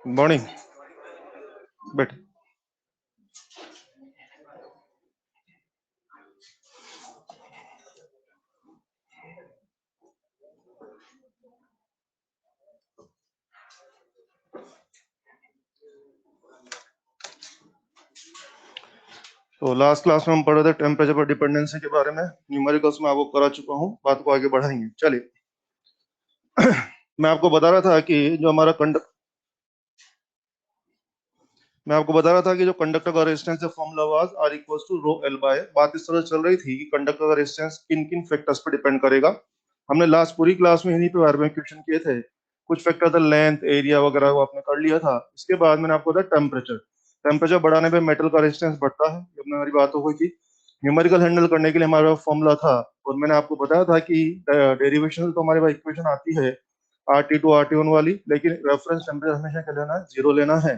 Morning. बैठ। तो last class में हम पढ़ रहे थे टेम्परेचर पर डिपेंडेंसी के बारे में। न्यूमेरिकल्स में आपको करा चुका हूँ, बात को आगे बढ़ाएंगे। चलिए मैं आपको बता रहा था कि जो हमारा कंडक्टर का रेजिस्टेंस है formula was R equals to rho L by. बात इस तरह चल रही थी कि कंडक्टर का रेजिस्टेंस किन किन फैक्टर्स पर डिपेंड करेगा। हमने लास्ट पूरी क्लास में इन्हीं पे बारे में क्वेश्चन किए थे। कुछ फैक्टर था, लेंथ, एरिया वगैरह, वो आपने कर लिया था। इसके बाद मैंने आपको बताया टेम्परेचर। टेम्परेचर बढ़ाने पे मेटल का रेजिस्टेंस बढ़ता है, ये अपने हमारी बात हो गई थी। न्यूमेरिकल हैंडल करने के लिए हमारा फॉर्मूला था, और मैंने आपको बताया था कि डेरिवेशन तो हमारे पास इक्वेशन आती है RT2 RT1 वाली, लेकिन रेफरेंस टेम्परेचर हमेशा क्या लेना है, जीरो लेना है।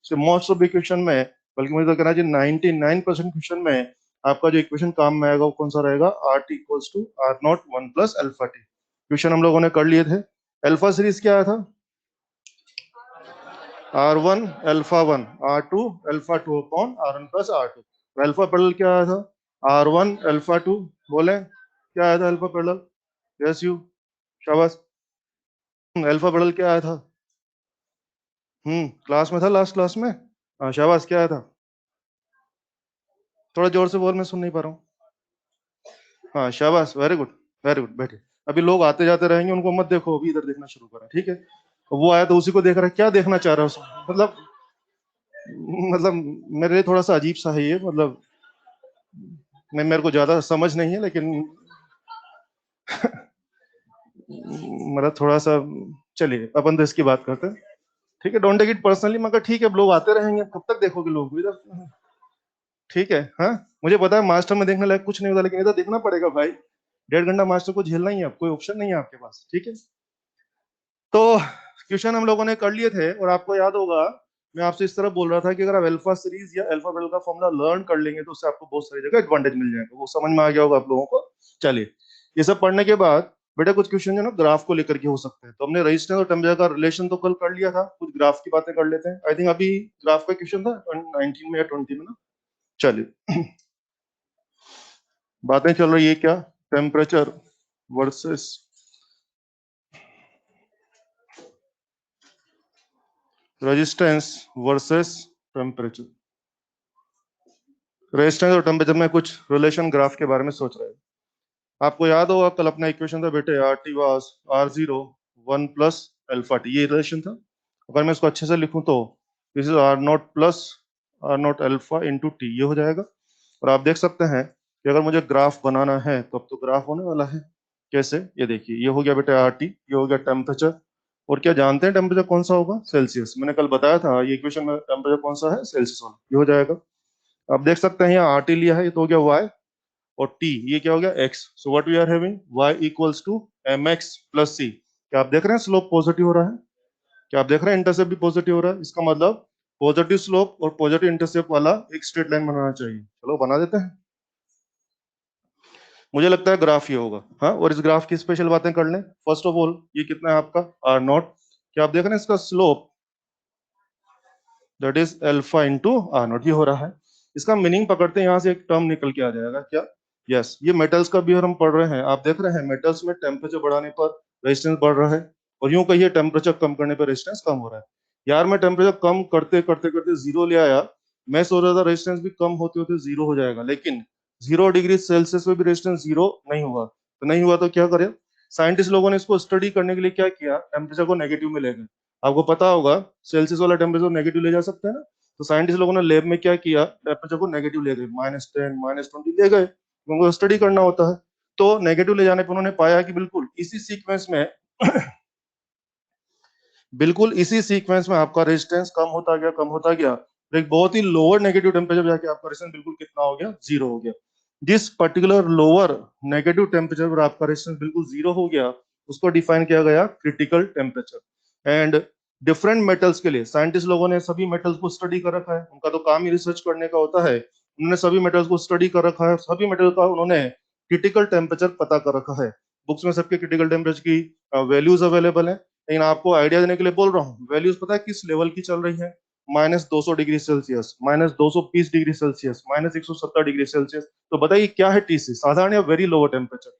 मोस्ट ऑफ इक्वेशन में, बल्कि मुझे तो कहना चाहिए 99% क्वेश्चन में आपका जो इक्वेशन काम में आएगा वो कौन सा रहेगा, R T equals to R naught one plus alpha T. Question हम लोगों ने कर लिए थे। अल्फा सीरीज क्या आया था, R1 alpha one, R2 alpha two upon R1 plus R2। Alpha parallel क्या आया था, R1 अल्फा टू। बोले क्या आया था अल्फा पैरेलल? यस यू, शाबाश। अल्फा पैरेलल क्या आया था? क्लास में था, लास्ट क्लास में। हाँ शाबाश, क्या आया था? थोड़ा जोर से बोल, मैं सुन नहीं पा रहा हूँ। हाँ शाबाश, वेरी गुड वेरी गुड। बैठे। अभी लोग आते जाते रहेंगे, उनको मत देखो, अभी इधर देखना शुरू करें, ठीक है? वो आया तो उसी को देख रहा है, क्या देखना चाह रहा है उसमें? मतलब मेरे लिए थोड़ा सा अजीब सा है ये, मतलब मैं, मेरे को ज्यादा समझ नहीं है, लेकिन मतलब थोड़ा सा। चलिए अपन तो इसकी बात करते हैं, ठीक है? डोंट टेक इट पर्सनली, मगर ठीक है, लोग आते रहेंगे, कब तक देखोगे लोग इधर? ठीक है। हाँ, मुझे पता है मास्टर में देखने लायक कुछ नहीं होता, लेकिन इधर देखना पड़ेगा भाई। 1.5 घंटा मास्टर को झेलना ही है, कोई ऑप्शन नहीं है आपके पास, ठीक है? तो क्वेश्चन हम लोगों ने कर लिए थे, और आपको याद होगा मैं आपसे इस तरह बोल रहा था कि अगर आप अल्फा सीरीज या अल्फा बेल का फॉर्मूला लर्न कर लेंगे तो उससे आपको बहुत सारी जगह एडवांटेज मिल जाएगा। वो समझ में आ गया होगा आप लोगों को। चलिए, ये सब पढ़ने के बाद बेटा कुछ क्वेश्चन जो ना ग्राफ को लेकर के हो सकते हैं। तो हमने रेजिस्टेंस और टेम्परेचर का रिलेशन तो कल कर लिया था, कुछ ग्राफ की बातें कर लेते हैं। आई थिंक अभी ग्राफ का क्वेश्चन था 19 में या 20 में ना। चलिए बातें चल रही है क्या, temperature versus resistance versus temperature. Resistance और टेम्परेचर में कुछ रिलेशन ग्राफ के बारे में सोच रहे हैं। आपको याद होगा कल अपना इक्वेशन था बेटे, R tea was R0 1 plus alpha T, ये रिलेशन था। अगर मैं इसको अच्छे से लिखूं तो this is R0 plus R0 alpha into T, ये हो जाएगा। और आप देख सकते हैं कि अगर मुझे ग्राफ बनाना है तो अब तो ग्राफ होने वाला है। कैसे, ये देखिए, ये हो गया बेटे आर टी, ये हो गया टेम्परेचर। और क्या जानते हैं टेम्परेचर कौन सा होगा, सेल्सियस। मैंने कल बताया था ये इक्वेशन में टेम्परेचर कौन सा है, सेल्सियस वाला, ये हो जाएगा। आप देख सकते हैं यहाँ आर टी लिया है, ये तो हो गया वाई, और टी ये क्या हो गया, x. So what we are having, y equals to mx plus c। क्या आप देख रहे हैं स्लोप पॉजिटिव हो रहा है? क्या आप देख रहे हैं इंटरसेप्ट भी पॉजिटिव हो रहा है? इसका मतलब पॉजिटिव स्लोप और पॉजिटिव इंटरसेप्ट वाला एक स्ट्रेट लाइन बनाना चाहिए। चलो बना देते हैं। मुझे लगता है ग्राफ ये होगा। हाँ, और इस ग्राफ की स्पेशल बातें कर लें। फर्स्ट ऑफ ऑल ये कितना है आपका, आर नॉट। क्या आप देख रहे हैं इसका slope, that is alpha into R naught, ये हो रहा है। इसका मीनिंग पकड़ते हैं, यहाँ से एक टर्म निकल के आ जाएगा क्या, यस, ये मेटल्स का भी हम पढ़ रहे हैं। आप देख रहे हैं मेटल्स में टेम्परेचर बढ़ाने पर रेजिस्टेंस बढ़ रहा है, और यूं कहिए टेम्परेचर कम करने पर रेजिस्टेंस कम हो रहा है। यार मैं टेम्परेचर कम करते करते करते जीरो ले आया, मैं सोच रहा था रेजिस्टेंस भी कम होते होते जीरो हो जाएगा, लेकिन 0 डिग्री सेल्सियस में भी रेजिस्टेंस जीरो नहीं हुआ। तो नहीं हुआ तो क्या करें, साइंटिस्ट लोगों ने इसको स्टडी करने के लिए क्या किया, टेम्परेचर को नेगेटिव में ले गए। आपको पता होगा सेल्सियस वाला टेम्परेचर नेगेटिव ले जा सकते हैं ना। तो साइंटिस्ट लोगों ने लैब में क्या किया, टेम्परेचर को नेगेटिव ले गए, -10 -20 ले गए, उनको स्टडी करना होता है। तो नेगेटिव ले जाने पर उन्होंने पाया कि बिल्कुल इसी सीक्वेंस में बिल्कुल इसी सीक्वेंस में आपका रेजिस्टेंस कम होता गया, कम होता गया। तो एक बहुत ही लोअर नेगेटिव टेम्परेचर जाके आपका रेजिस्टेंस बिल्कुल कितना हो गया, जीरो हो गया। जिस पर्टिकुलर लोअर नेगेटिव टेम्परेचर पर आपका रेजिस्टेंस बिल्कुल जीरो हो गया, उसको डिफाइन किया गया critical temperature. And different metals के लिए साइंटिस्ट लोगों ने सभी मेटल्स को स्टडी कर रखा है, उनका तो काम ही रिसर्च करने का होता है। उन्होंने सभी मेटल्स को स्टडी कर रखा है, सभी मेटल का उन्होंने क्रिटिकल टेम्परेचर पता कर रखा है। बुक्स में सबके क्रिटिकल टेम्परेचर की वैल्यूज अवेलेबल है। लेकिन आपको आइडिया देने के लिए बोल रहा हूँ, वैल्यूज पता है किस लेवल की चल रही है? -200 degree Celsius, -220 degree Celsius, -170 degree Celsius. तो बताइए क्या है टीसी, साधारण या वेरी लोअर टेम्परेचर?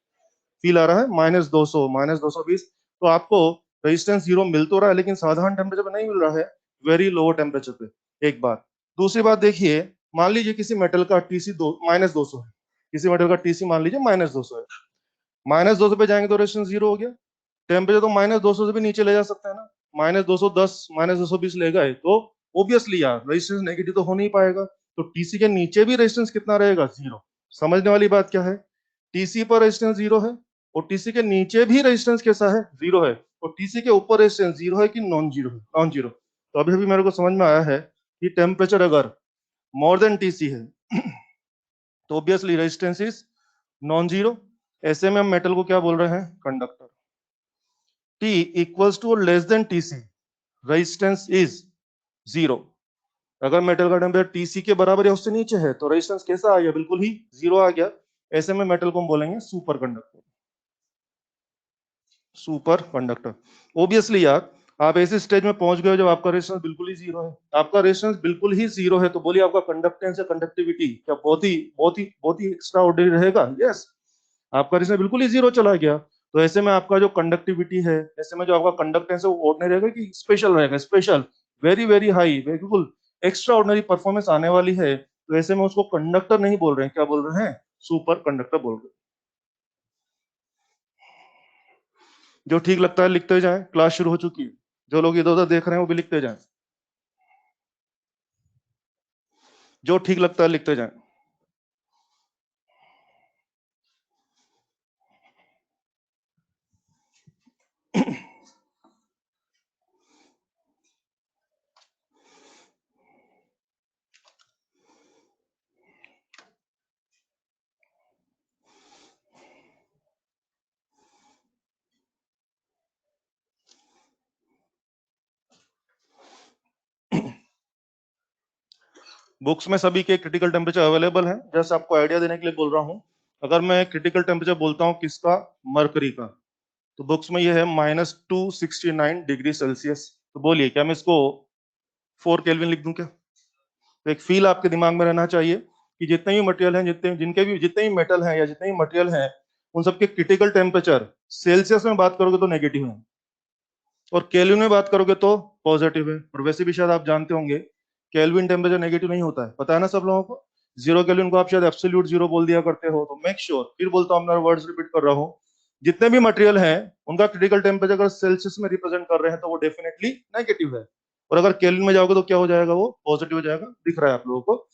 फील आ रहा है? -200, -220। तो आपको रेजिस्टेंस जीरो मिल तो रहा है, लेकिन साधारण टेम्परेचर पे नहीं मिल रहा है, वेरी लोअर टेम्परेचर पे। एक बात। दूसरी बात देखिए, मान लीजिए किसी मेटल का टीसी -200 है, किसी मेटल का टीसी मान लीजिए -200 है। -200 पे जाएंगे तो रेजिस्टेंस जीरो हो गया। टेम्परेचर तो -200 से भी नीचे ले जा सकते हैं ना, -210, -220 ले गए तो ऑब्वियसली यार रेजिस्टेंस नेगेटिव तो हो नहीं पाएगा। तो टीसी के नीचे भी रेजिस्टेंस कितना रहेगा? जीरो। समझने वाली बात क्या है? टीसी पर रेजिस्टेंस जीरो है, और टीसी के नीचे भी रेजिस्टेंस कैसा है? जीरो है। और टीसी के ऊपर रेजिस्टेंस जीरो है कि नॉन जीरो है? Non zero. तो अभी अभी मेरे को समझ में आया है कि टेम्परेचर अगर मोर देन टीसी है तो obviously resistance is non zero. ऐसे में हम मेटल को क्या बोल रहे हैं? कंडक्टर। टी इक्वल्स टू और less than TC, resistance is zero. अगर मेटल का टेम्परेचर टीसी के बराबर या उससे नीचे है तो रेजिस्टेंस कैसा आ गया? बिल्कुल ही जीरो आ गया। ऐसे में मेटल को हम बोलेंगे super conductor. Super conductor. Obviously यार, आप ऐसे स्टेज में पहुंच गए हो जब आपका रेजिस्टेंस बिल्कुल ही जीरो है। आपका रेजिस्टेंस बिल्कुल ही जीरो है तो बोलिए आपका कंडक्टेंस या कंडक्टिविटी क्या बहुत ही एक्स्ट्रा ऑर्डिनरी रहेगा? यस। आपका रेजिस्टेंस बिल्कुल ही जीरो चला गया, तो ऐसे में आपका जो कंडक्टिविटी है, ऐसे में जो आपका कंडक्टेंस है वो ऑर्डिनरी रहेगा कि स्पेशल रहेगा? स्पेशल। वेरी वेरी हाई, बिल्कुल एक्स्ट्रा ऑर्डिनरी परफॉर्मेंस आने वाली है। तो ऐसे में उसको कंडक्टर नहीं बोल रहे हैं, क्या बोल रहे हैं? सुपर कंडक्टर बोल रहे हैं। जो ठीक लगता है लिखते जाएं, क्लास शुरू हो चुकी है। जो लोग इधर उधर देख रहे हैं वो भी लिखते जाएं, जो ठीक लगता है लिखते जाएं। बुक्स में सभी के क्रिटिकल टेम्परेचर अवेलेबल है, जैसे आपको आइडिया देने के लिए बोल रहा हूं। अगर मैं क्रिटिकल टेम्परेचर बोलता हूं किसका? मरकरी का, तो बुक्स में ये है -269 डिग्री सेल्सियस। तो बोलिए क्या मैं इसको 4 केल्विन लिख दूं क्या? तो एक फील आपके दिमाग में रहना चाहिए कि जितने भी मटेरियल हैं, जितने भी मेटल हैं या जितने भी मटेरियल हैं, उन सबके क्रिटिकल टेम्परेचर सेल्सियस में बात करोगे तो नेगेटिव है, और केल्विन में बात करोगे तो पॉजिटिव है। और वैसे भी शायद आप जानते होंगे केल्विन टेम्परेचर नेगेटिव नहीं होता है, पता है ना सब लोगों को? जीरो केल्विन को आप शायद एब्सोल्यूट जीरो बोल दिया करते हो। तो मेक श्योर, फिर बोलता हूँ, अपना वर्ड्स रिपीट कर रहा हूँ, जितने भी मटेरियल हैं उनका क्रिटिकल टेम्परेचर अगर सेल्सियस में रिप्रेजेंट कर रहे हैं तो वो डेफिनेटली नेगेटिव है, और अगर केल्विन में जाओगे तो क्या हो जाएगा? वो पॉजिटिव हो जाएगा। दिख रहा है आप लोगों को?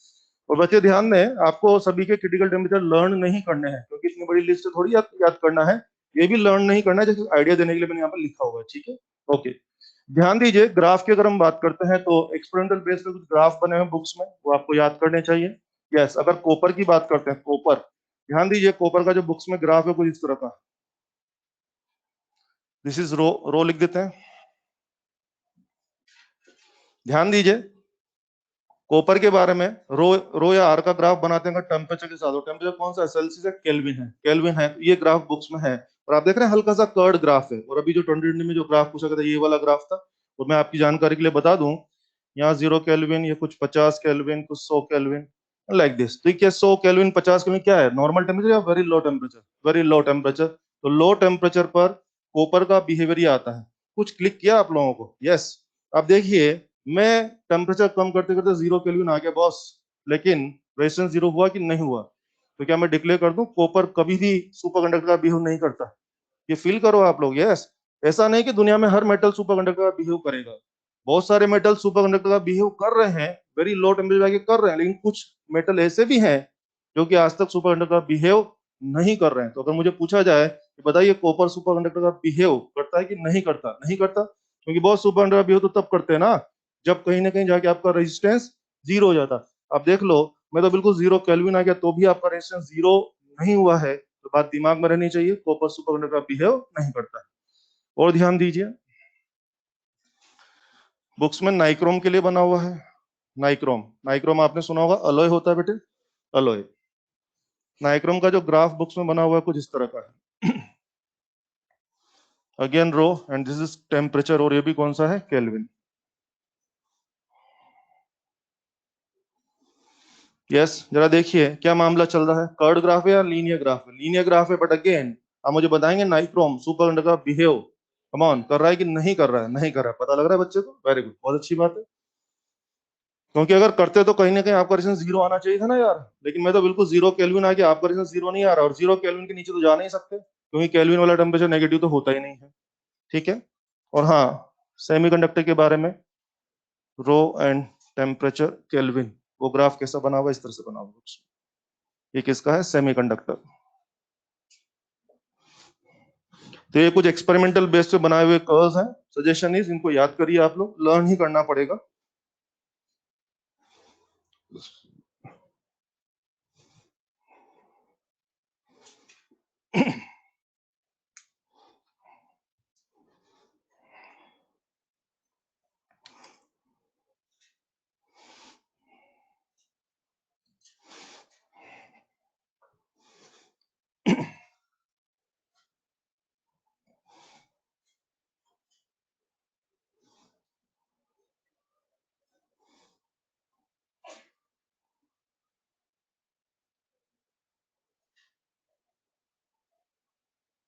और बच्चे ध्यान दें, आपको सभी के क्रिटिकल टेम्परेचर लर्न नहीं करने हैं, क्योंकि इतनी बड़ी लिस्ट थोड़ी याद करना है। ये भी लर्न नहीं करना है, जैसे आइडिया देने के लिए मैंने यहाँ पर लिखा हुआ है। ठीक है, ओके। ध्यान दीजिए, ग्राफ की अगर हम बात करते हैं तो एक्सपेरिमेंटल बेस पे कुछ ग्राफ बने हुए बुक्स में, वो आपको याद करने चाहिए। यस, अगर कॉपर की बात करते हैं, कॉपर, ध्यान दीजिए कॉपर का जो बुक्स में ग्राफ है कुछ इस तरह का। दिस इज रो, रो लिख देते हैं। ध्यान दीजिए, कॉपर के बारे में रो या आर का ग्राफ बनाते हैं टेम्परेचर के साथ। टेम्परेचर कौन सा है? सेल्सियस है, केल्विन है? केल्विन है। ये ग्राफ बुक्स में है, और आप देख रहे हैं हल्का सा कर्ड ग्राफ है। और अभी जो 2020 में जो ग्राफ पूछा गया था, ये वाला ग्राफ था। और मैं आपकी जानकारी के लिए बता दूं, यहाँ 0 केल्विन, ये कुछ 50 केल्विन, कुछ 100 केल्विन, लाइक दिस। तो क्या 100 केल्विन 50 केल्विन क्या है? नॉर्मल टेम्परेचर या very low temperature? Very low temperature. तो लो टेम्परेचर पर कॉपर का बिहेवियर ये आता है। कुछ क्लिक किया आप लोगों को? यस। अब देखिए, मैं टेम्परेचर कम करते करते 0 केल्विन आ गया बॉस, लेकिन रेजिस्टेंस जीरो हुआ कि नहीं हुआ? तो क्या मैं डिक्लेयर कर दूं कॉपर कभी भी सुपर कंडक्टर का बिहेव नहीं करता? ये फील करो आप लोग। यस। ऐसा नहीं कि दुनिया में हर मेटल सुपर कंडक्टर का बिहेव करेगा। बहुत सारे मेटल सुपर कंडक्टर का बिहेव कर रहे हैं, वेरी लो टेम्परेचर आके कर रहे हैं, लेकिन कुछ मेटल ऐसे भी हैं जो कि आज तक सुपर कंडक्टर का बिहेव नहीं कर रहे हैं। तो अगर मुझे पूछा जाए कि बताइए कॉपर सुपर कंडक्टर का बिहेव करता है कि नहीं करता? नहीं करता, क्योंकि बहुत सुपर कंडक्टर का बिहेव तो तब करते हैं ना जब कहीं ना कहीं जाके आपका रेजिस्टेंस जीरो हो जाता। अब देख लो, मैं तो बिल्कुल 0 केल्विन आ गया तो भी आपका रेजिस्टेंस जीरो नहीं हुआ है। तो बात दिमाग में रहनी चाहिए, कॉपर सुपर कंडक्टर का बिहेव नहीं करता है। और ध्यान दीजिए, बुक्स में नाइक्रोम के लिए बना हुआ है। नाइक्रोम, नाइक्रोम आपने सुना होगा, अलॉय होता है बेटे, अलॉय। नाइक्रोम का जो ग्राफ बुक्स में बना हुआ है कुछ इस तरह का है। Again rho and this is temperature, और ये भी कौन सा है, केल्विन। यस, जरा देखिए क्या मामला चल रहा है, कर्ड ग्राफ है या लीनियर ग्राफ है? लीनियर ग्राफ है, बट अगेन आप मुझे बताएंगे नाइक्रोम सुपर कंडक्टर का बिहेव कम ऑन कर रहा है कि नहीं कर रहा है? नहीं कर रहा है, पता लग रहा है बच्चे को, वेरी गुड, बहुत अच्छी बात है। क्योंकि अगर करते तो कहीं ना कहीं आपका रेजिस्टेंस जीरो आना चाहिए था ना यार, लेकिन मैं तो बिल्कुल जीरो केल्विन आ गया, आपका रेजिस्टेंस जीरो नहीं आ रहा, और जीरो केल्विन के नीचे तो जा नहीं सकते क्योंकि केल्विन वाला टेम्परेचर नेगेटिव तो होता ही नहीं है, ठीक है। और हाँ, सेमीकंडक्टर के बारे में, रो एंड टेम्परेचर केल्विन, वो ग्राफ कैसा बना हुआ, इस तरह से बना हुआ कुछ। ये किसका है, सेमीकंडक्टर। तो ये कुछ एक्सपेरिमेंटल बेस पे बनाए हुए कर्व्स हैं, सजेशन इज इनको याद करिए, आप लोग लर्न ही करना पड़ेगा।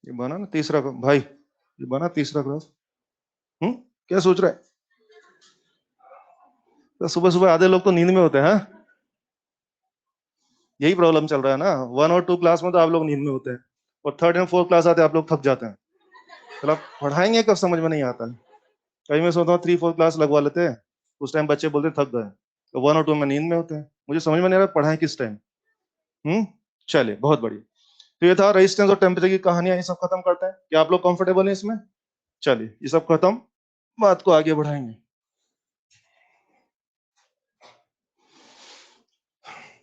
ये बना ना तीसरा भाई, ये बना तीसरा ग्राफ। क्या सोच रहा है? तो सुबह सुबह आधे लोग तो नींद में होते हैं, हाँ? यही प्रॉब्लम चल रहा है ना, 1 और 2 क्लास में तो आप लोग नींद में होते हैं, और 3 और 4 क्लास आते हैं आप लोग थक जाते हैं। चलो आप पढ़ाएंगे कब, समझ में नहीं आता है। कहीं मैं सोचता हूँ 3 4 क्लास लगवा लेते हैं, उस टाइम बच्चे बोलते हैं थक गए, तो 1 और 2 में नींद में होते हैं, मुझे समझ में नहीं आ रहा पढ़ाएं किस टाइम। चलिए, बहुत बढ़िया। तो ये था रेजिस्टेंस और टेम्परेचर की कहानियां, ये सब खत्म करते हैं, क्या आप लोग कंफर्टेबल हैं इसमें? चलिए ये सब खत्म, बात को आगे बढ़ाएंगे।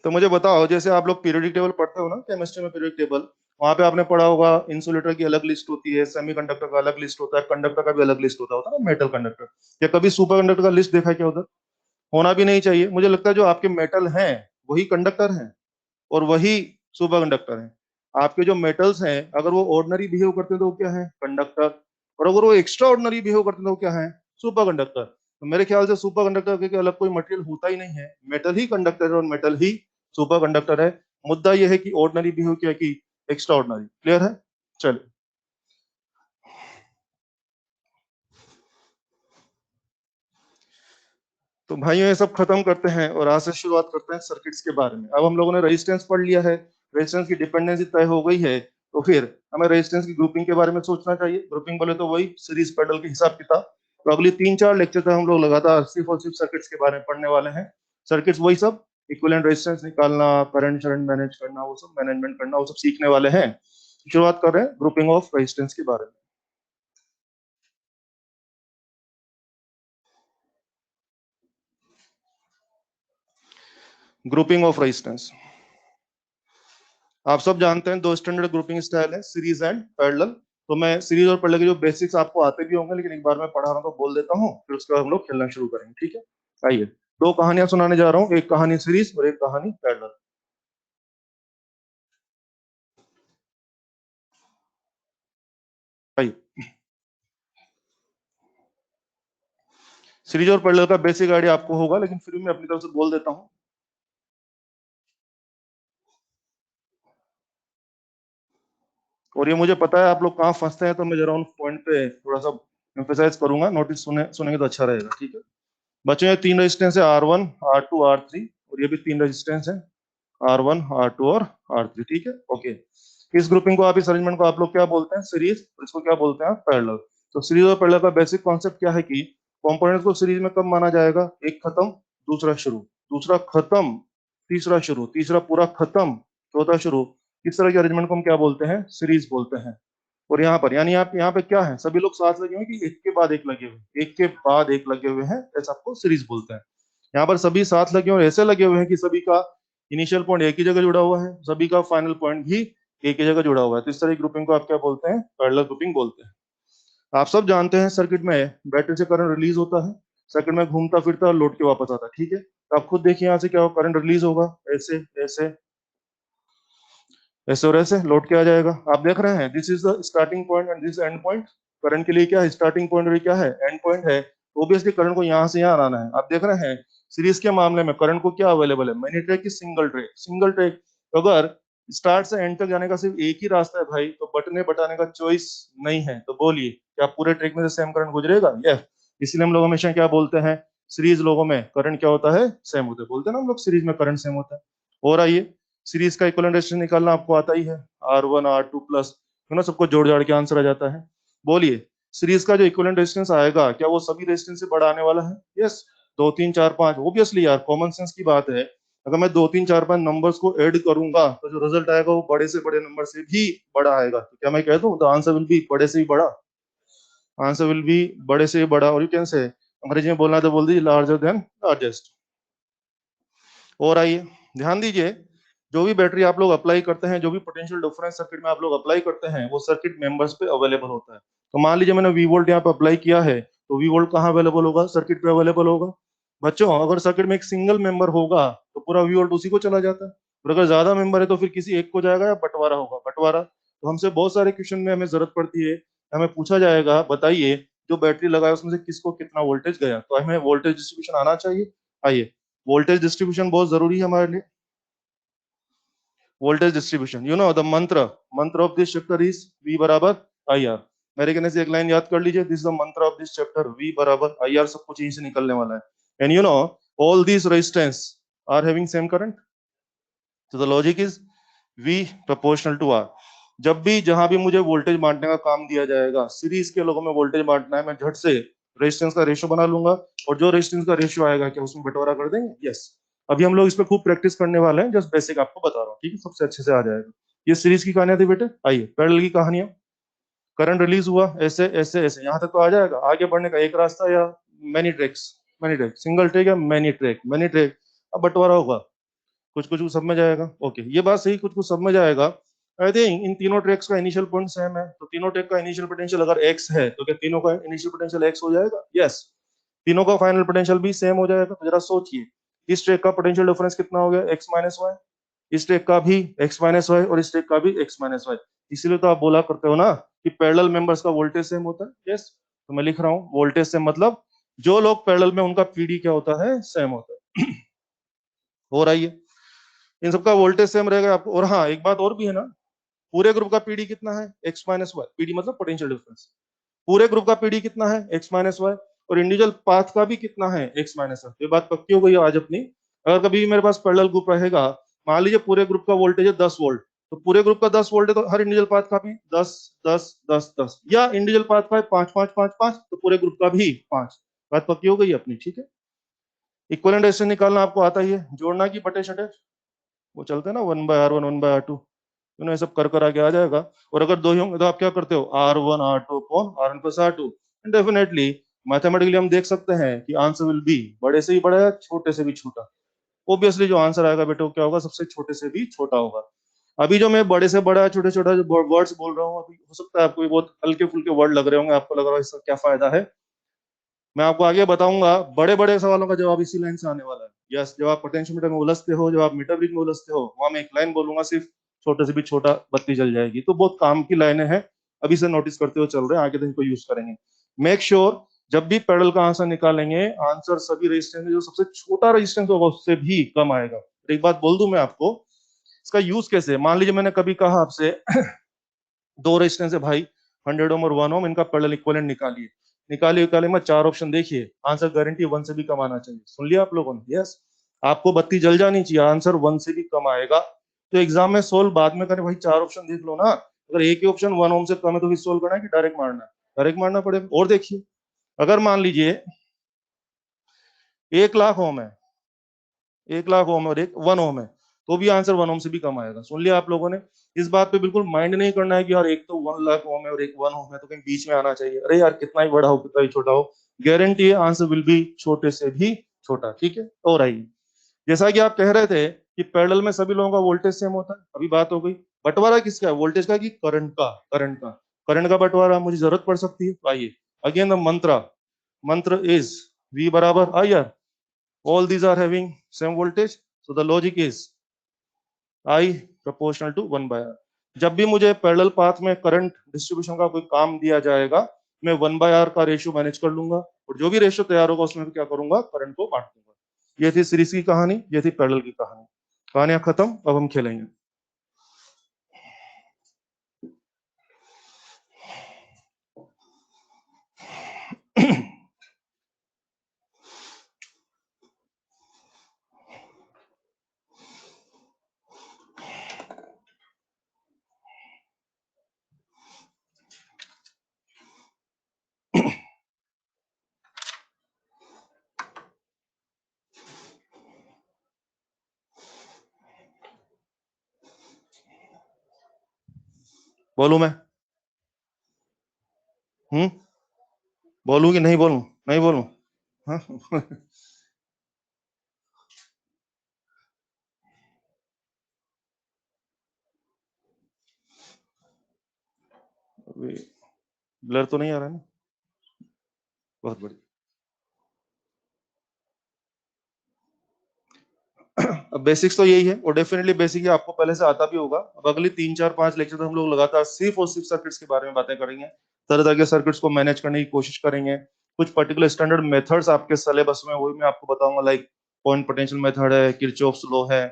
तो मुझे बताओ, जैसे आप लोग पीरियोडिक टेबल पढ़ते हो ना केमिस्ट्री में, पीरियोडिक टेबल, वहां पे आपने पढ़ा होगा इंसुलेटर की अलग लिस्ट होती है, सेमीकंडक्टर का अलग लिस्ट होता है, कंडक्टर का भी अलग लिस्ट होता है ना, मेटल कंडक्टर। या कभी सुपर कंडक्टर का लिस्ट देखा है क्या उधर? होना भी नहीं चाहिए, मुझे लगता है जो आपके मेटल हैं वही कंडक्टर हैं, और वही सुपर कंडक्टर हैं। आपके जो मेटल्स हैं अगर वो ऑर्डिनरी बिहेव करते हैं तो वो क्या है, कंडक्टर, और अगर वो एक्स्ट्रा ऑर्डिनरी बिहेव करते हैं तो वो क्या है, सुपर कंडक्टर। तो मेरे ख्याल से सुपर कंडक्टर के अलग कोई मटेरियल होता ही नहीं है, मेटल ही कंडक्टर है और मेटल ही सुपर कंडक्टर है। मुद्दा यह है कि ऑर्डिनरी बिहेव किया कि एक्स्ट्रा ऑर्डिनरी, क्लियर है? चलिए, तो भाइयों ये सब खत्म करते हैं और आज से शुरुआत करते हैं सर्किट्स के बारे में। अब हम लोगों ने रेजिस्टेंस पढ़ लिया है, रेजिस्टेंस की डिपेंडेंसी तय हो गई है, तो फिर हमें रेजिस्टेंस की ग्रुपिंग के बारे में सोचना चाहिए। ग्रुपिंग बोले तो वही सीरीज पैरेलल के हिसाब किताब। तो अगली 3 4 लेक्चर तक हम लोग लगातार सिर्फ और सिर्फ सर्किट्स के बारे में पढ़ने वाले हैं। सर्किट्स वही सब, इक्विवेलेंट रेजिस्टेंस निकालना, करंट शरंट मैनेज करना, वो सब मैनेजमेंट करना, वो सब सीखने वाले हैं। शुरुआत कर रहे हैं ग्रुपिंग ऑफ रेजिस्टेंस के बारे में। ग्रुपिंग ऑफ रेजिस्टेंस, आप सब जानते हैं दो स्टैंडर्ड ग्रुपिंग स्टाइल है, सीरीज एंड पैरेलल। तो मैं सीरीज और पैरेलल के जो बेसिक्स आपको आते भी होंगे, लेकिन एक बार मैं पढ़ा रहा हूँ तो बोल देता हूँ, फिर उसके बाद हम लोग खेलना शुरू करेंगे, ठीक है? आइए, दो कहानियां सुनाने जा रहा हूँ, एक कहानी सीरीज और एक कहानी पैरेलल। आइए, सीरीज और पैरेलल का बेसिक आइडिया आपको होगा, लेकिन फिर भी मैं अपनी तरफ से बोल देता हूँ। और ये मुझे पता है आप लोग कहाँ फंसते हैं, तो मैं जरा उन पॉइंट पे थोड़ा सा एम्फेसाइज करूंगा, नोटिस सुनेंगे तो अच्छा रहेगा, ठीक है? बच्चों ये 3 रेजिस्टेंस है, R1 R2 R3, और ये भी 3 रेजिस्टेंस है, R1 R2 और R3, ठीक है, ओके। इस ग्रुपिंग को आप, इस अरेंजमेंट को आप लोग क्या बोलते हैं, सीरीज, और इसको क्या बोलते हैं, पैरेलल। तो सीरीज और पैरेलल का बेसिक कॉन्सेप्ट क्या है कि कंपोनेंट्स को सीरीज में कब माना जाएगा, एक खत्म दूसरा शुरू, दूसरा खत्म तीसरा शुरू, तीसरा पूरा खत्म चौथा शुरू, इस तरह के अरेंजमेंट को हम क्या बोलते हैं, सीरीज बोलते हैं। और यहाँ पर यानी आप यहाँ पे क्या है, सभी लोग साथ लगे हुए कि एक के बाद एक लगे हुए, एक के बाद एक लगे हुए हैं, ऐसा आपको सीरीज बोलते हैं। यहाँ पर सभी साथ लगे हुए, ऐसे लगे हुए हैं कि सभी का इनिशियल पॉइंट एक ही जगह जुड़ा हुआ है, सभी का फाइनल पॉइंट भी एक ही जगह जुड़ा हुआ है, तो इस तरह की ग्रुपिंग को आप क्या बोलते हैं, पैरेलल ग्रुपिंग बोलते हैं। आप सब जानते हैं सर्किट में बैटरी से करंट रिलीज होता है, सर्किट में घूमता फिरता और लौट के वापस आता है, ठीक है? तो आप खुद देखिए यहाँ से क्या करंट रिलीज होगा, ऐसे ऐसे ऐसे और ऐसे लौट के आ जाएगा। आप देख रहे हैं, this is the starting point and this and point. Current के लिए क्या है स्टार्टिंग पॉइंट और क्या है एंड पॉइंट है, ऑब्वियसली करंट को यहाँ से यहाँ आना है। आप देख रहे हैं सीरीज के मामले में करंट को क्या अवेलेबल है, मैनी ट्रैक की सिंगल ट्रैक, सिंगल ट्रैक। अगर स्टार्ट से एंड तक जाने का सिर्फ एक ही रास्ता है भाई, तो बटने बटाने का चॉइस नहीं है। तो बोलिए क्या पूरे ट्रैक में से सेम करंट गुजरेगा? यस। इसलिए हम लोग हमेशा क्या बोलते हैं, सीरीज लोगों में करंट क्या होता है, सेम होता है। बोलते हैं ना हम लोग सीरीज में करंट सेम होता है। और आइए सीरीज का इक्विवेलेंट रेजिस्टेंस निकालना आपको आता ही है, R1 R2 प्लस, है ना, सबको जोड़ जाड़ के आंसर आ जाता है। बोलिए सीरीज का जो इक्विवेलेंट रेजिस्टेंस आएगा क्या वो सभी रेजिस्टेंस से बड़ा आने वाला है? यस। 2 3 4 5, ऑब्वियसली यार कॉमन सेंस की बात है। अगर मैं 2 3 4 5 नंबर्स को ऐड करूंगा तो जो रिजल्ट आएगा वो बड़े से बड़े नंबर से भी बड़ा आएगा। तो क्या मैं कह दूं द आंसर विल बी बड़े से भी बड़ा, आंसर विल बी बड़े से भी बड़ा। और यू कैन से अंग्रेजी में बोलना है तो बोल दीजिए लार्जर देन लार्जेस्ट। और आइए ध्यान दीजिए, जो भी बैटरी आप लोग अप्लाई करते हैं, जो भी पोटेंशियल डिफरेंस सर्किट में आप लोग अप्लाई करते हैं, वो सर्किट मेंबर्स पे अवेलेबल होता है। तो मान लीजिए मैंने वी वोल्ट यहाँ पे अप्लाई किया है, तो वी वोल्ट कहाँ अवेलेबल होगा? सर्किट पे अवेलेबल होगा। बच्चों अगर सर्किट में एक सिंगल मेंबर होगा तो पूरा वी वोल्ट उसी को चला जाता है, और अगर ज्यादा मेंबर है तो फिर किसी एक को जाएगा या बंटवारा होगा, बंटवारा। तो हमसे बहुत सारे क्वेश्चन में हमें जरूरत पड़ती है, हमें पूछा जाएगा बताइए जो बैटरी लगाया उसमें से किसको कितना वोल्टेज गया, तो हमें वोल्टेज डिस्ट्रीब्यूशन आना चाहिए। आइए वोल्टेज डिस्ट्रीब्यूशन बहुत जरूरी है हमारे लिए। Voltage distribution, you know the mantra of this chapter is V बराबर IR। मेरे कहने से एक लाइन याद कर लीजिए, this the mantra of this chapter, V बराबर IR। सब कुछ यहीं से निकलने वाला है। And you know all these resistance are having same current, तो the logic is V proportional to R। जब भी जहां भी मुझे वोल्टेज बांटने का काम दिया जाएगा, सीरीज के लोगों में वोल्टेज बांटना है, मैं झट से रेजिस्टेंस का रेशियो बना लूंगा, और जो रेजिस्टेंस का रेशियो आएगा क्या उसमें बंटवारा कर देंगे। यस। अभी हम लोग इस पे खूब प्रैक्टिस करने वाले हैं, जस्ट बेसिक आपको बता रहा हूँ, ठीक है, सबसे अच्छे से आ जाएगा। ये सीरीज की कहानियां थी बेटे। आइए पैरेलल की कहानियां, करंट रिलीज हुआ ऐसे ऐसे ऐसे, यहाँ तक तो आ जाएगा। आगे बढ़ने का एक रास्ता या many tracks, many track, single track या मैनी ट्रैक, मैनी ट्रैक। अब बंटवारा होगा, कुछ कुछ सब में जाएगा। ओके ये बात सही, कुछ कुछ सब में जाएगा। आई थिंक इन तीनों ट्रैक्स का इनिशियल पॉइंट सेम है, तो तीनों ट्रैक का इनिशियल पोटेंशियल अगर x है तो क्या तीनों का इनिशियल पोटेंशियल x हो जाएगा? यस। तीनों का फाइनल पोटेंशियल भी सेम हो जाएगा। तो जरा सोचिए इस ट्रैक का पोटेंशियल डिफरेंस कितना हो गया, x माइनस वाई, इस ट्रैक का भी x माइनस वाई, और इस ट्रैक का भी x माइनस वाई। इसीलिए तो आप बोला करते हो ना कि पैरेलल मेंबर्स का वोल्टेज सेम होता है। यस। तो मैं लिख रहा हूँ वोल्टेज सेम मतलब जो लोग पैरेलल में उनका पीडी क्या होता है, सेम होता है। और आइए इन सबका वोल्टेज सेम रहेगा आपको। और हाँ एक बात और भी है ना, पूरे ग्रुप का पीडी कितना है, x माइनस वाई, पीडी मतलब पोटेंशियल डिफरेंस। पूरे ग्रुप का पीडी कितना है, x माइनस वाई, और इंडिविजुअल पाथ का भी कितना है, x माइनस वाई। ये बात पक्की हो गई आज अपनी। अगर कभी भी मेरे पास पैरेलल ग्रुप रहेगा, मान लीजिए पूरे ग्रुप का वोल्टेज है 10 वोल्ट, तो पूरे ग्रुप का 10 वोल्ट है, तो हर इंडिविजुअल पाथ का भी 10 10 10 10, या इंडिविजुअल पाथ का 5 5 5 5, तो पूरे ग्रुप का भी 5। बात पक्की हो गई अपनी, ठीक है। इक्विवेलेंट रेजिस्टेंस निकालना आपको आता ही है, जोड़ना की बटे छठे, वो चलते हैं ना 1/R1 1/R2, ये सब कर आगे आ जाएगा। और अगर दो ही होंगे तो आप क्या करते हो, R1 R2 upon R1 plus R2। Definitely mathematically हम देख सकते हैं कि आंसर विल बी बड़े से भी बड़ा या छोटे से भी छोटा। ऑब्वियसली जो आंसर आएगा बेटे वो क्या होगा, सबसे छोटे से भी छोटा होगा। अभी जो मैं बड़े से बड़ा छोटे छोटा जो वर्ड्स बोल रहा हूँ, अभी हो सकता है आपको ये बहुत हल्के फुल्के वर्ड लग रहे होंगे, आपको लग रहा है इसका क्या फायदा है। मैं आपको आगे बताऊंगा, बड़े बड़े सवालों का जवाब इसी लाइन से आने वाला है। यस, जब आप पोटेंशियोमीटर में उलझते हो, जब आप मीटर ब्रिज में उलझते हो, वहां मैं एक लाइन बोलूंगा सिर्फ, छोटे से भी छोटा बत्ती जल जाएगी। तो बहुत काम की लाइनें हैं, अभी से नोटिस करते हुए चल रहे हैं, आगे दिन को यूज करेंगे। मेक श्योर जब भी पैरेलल का आंसर निकालेंगे, आंसर सभी रेजिस्टेंस में जो सबसे छोटा रेजिस्टेंस होगा उससे भी कम आएगा। एक बात बोल दूं मैं आपको, इसका यूज कैसे, मान लीजिए मैंने कभी कहा आपसे दो रेजिस्टेंस है भाई, 100 ओम और 1 ओम, इनका पैरेलल इक्विवेलेंट निकालिए। निकालिए मैं 4 ऑप्शन देखिए, आंसर गारंटी 1 से भी कम आना चाहिए। सुन लिया आप लोगों ने? यस। आपको बत्ती जल जानी चाहिए, आंसर 1 से भी कम आएगा। तो एग्जाम में सोल्व बाद में करें भाई, 4 ऑप्शन देख लो ना। अगर एक ही ऑप्शन 1 ओम से कम है तो फिर सोल्व करना है कि डायरेक्ट मारना है? डायरेक्ट मारना पड़ेगा। और देखिए अगर मान लीजिए 1 लाख ओम है, 1 लाख ओम और एक 1 ओम है, तो भी आंसर 1 ओम से भी कम आएगा। सुन लिया आप लोगों ने? इस बात पे बिल्कुल माइंड नहीं करना है कि यार एक तो 1 लाख ओम है और एक 1 ओम है, तो कहीं बीच में आना चाहिए। अरे यार कितना ही बड़ा हो कितना ही छोटा हो, गारंटी है आंसर विल बी छोटे से भी छोटा, ठीक है। और आइए जैसा कि आप कह रहे थे कि पैरेलल में सभी लोगों का वोल्टेज सेम होता है, अभी बात हो गई। बंटवारा किसका है, वोल्टेज का कि करंट का? करंट का बंटवारा मुझे जरूरत पड़ सकती है। तो आइए अगेन द मंत्र इज V बराबर IR। all these are having same voltage, so the logic is I proportional to 1/R। जब भी मुझे पैरेलल पाथ में करंट डिस्ट्रीब्यूशन का कोई काम दिया जाएगा, मैं 1/r का रेशियो मैनेज कर लूंगा और जो भी रेशियो तैयार होगा उसमें क्या करूंगा, करंट को बांट दूंगा। ये थी सीरीज की कहानी, ये थी पैरेलल की कहानी। कहानियां खत्म, अब हम खेलेंगे। बोलू मैं? हम्म बोलूं कि नहीं बोलूं? नहीं बोलूं? हाँ। ब्लर तो नहीं आ रहा है ना? बहुत बढ़िया। अब बेसिक्स तो यही है और डेफिनेटली बेसिक ये आपको पहले से आता भी होगा। अब अगली 3 4 5 लेक्चर तो हम लोग लगातार सिर्फ और सिर्फ सर्किट्स के बारे में बातें करेंगे, तरह तरह के सर्किट्स को मैनेज करने की कोशिश करेंगे। कुछ पर्टिकुलर स्टैंडर्ड मेथड्स आपके सिलेबस में वही मैं आपको बताऊंगा, लाइक पॉइंट पोटेंशियल मेथड है, किरचॉफ्स लॉ है,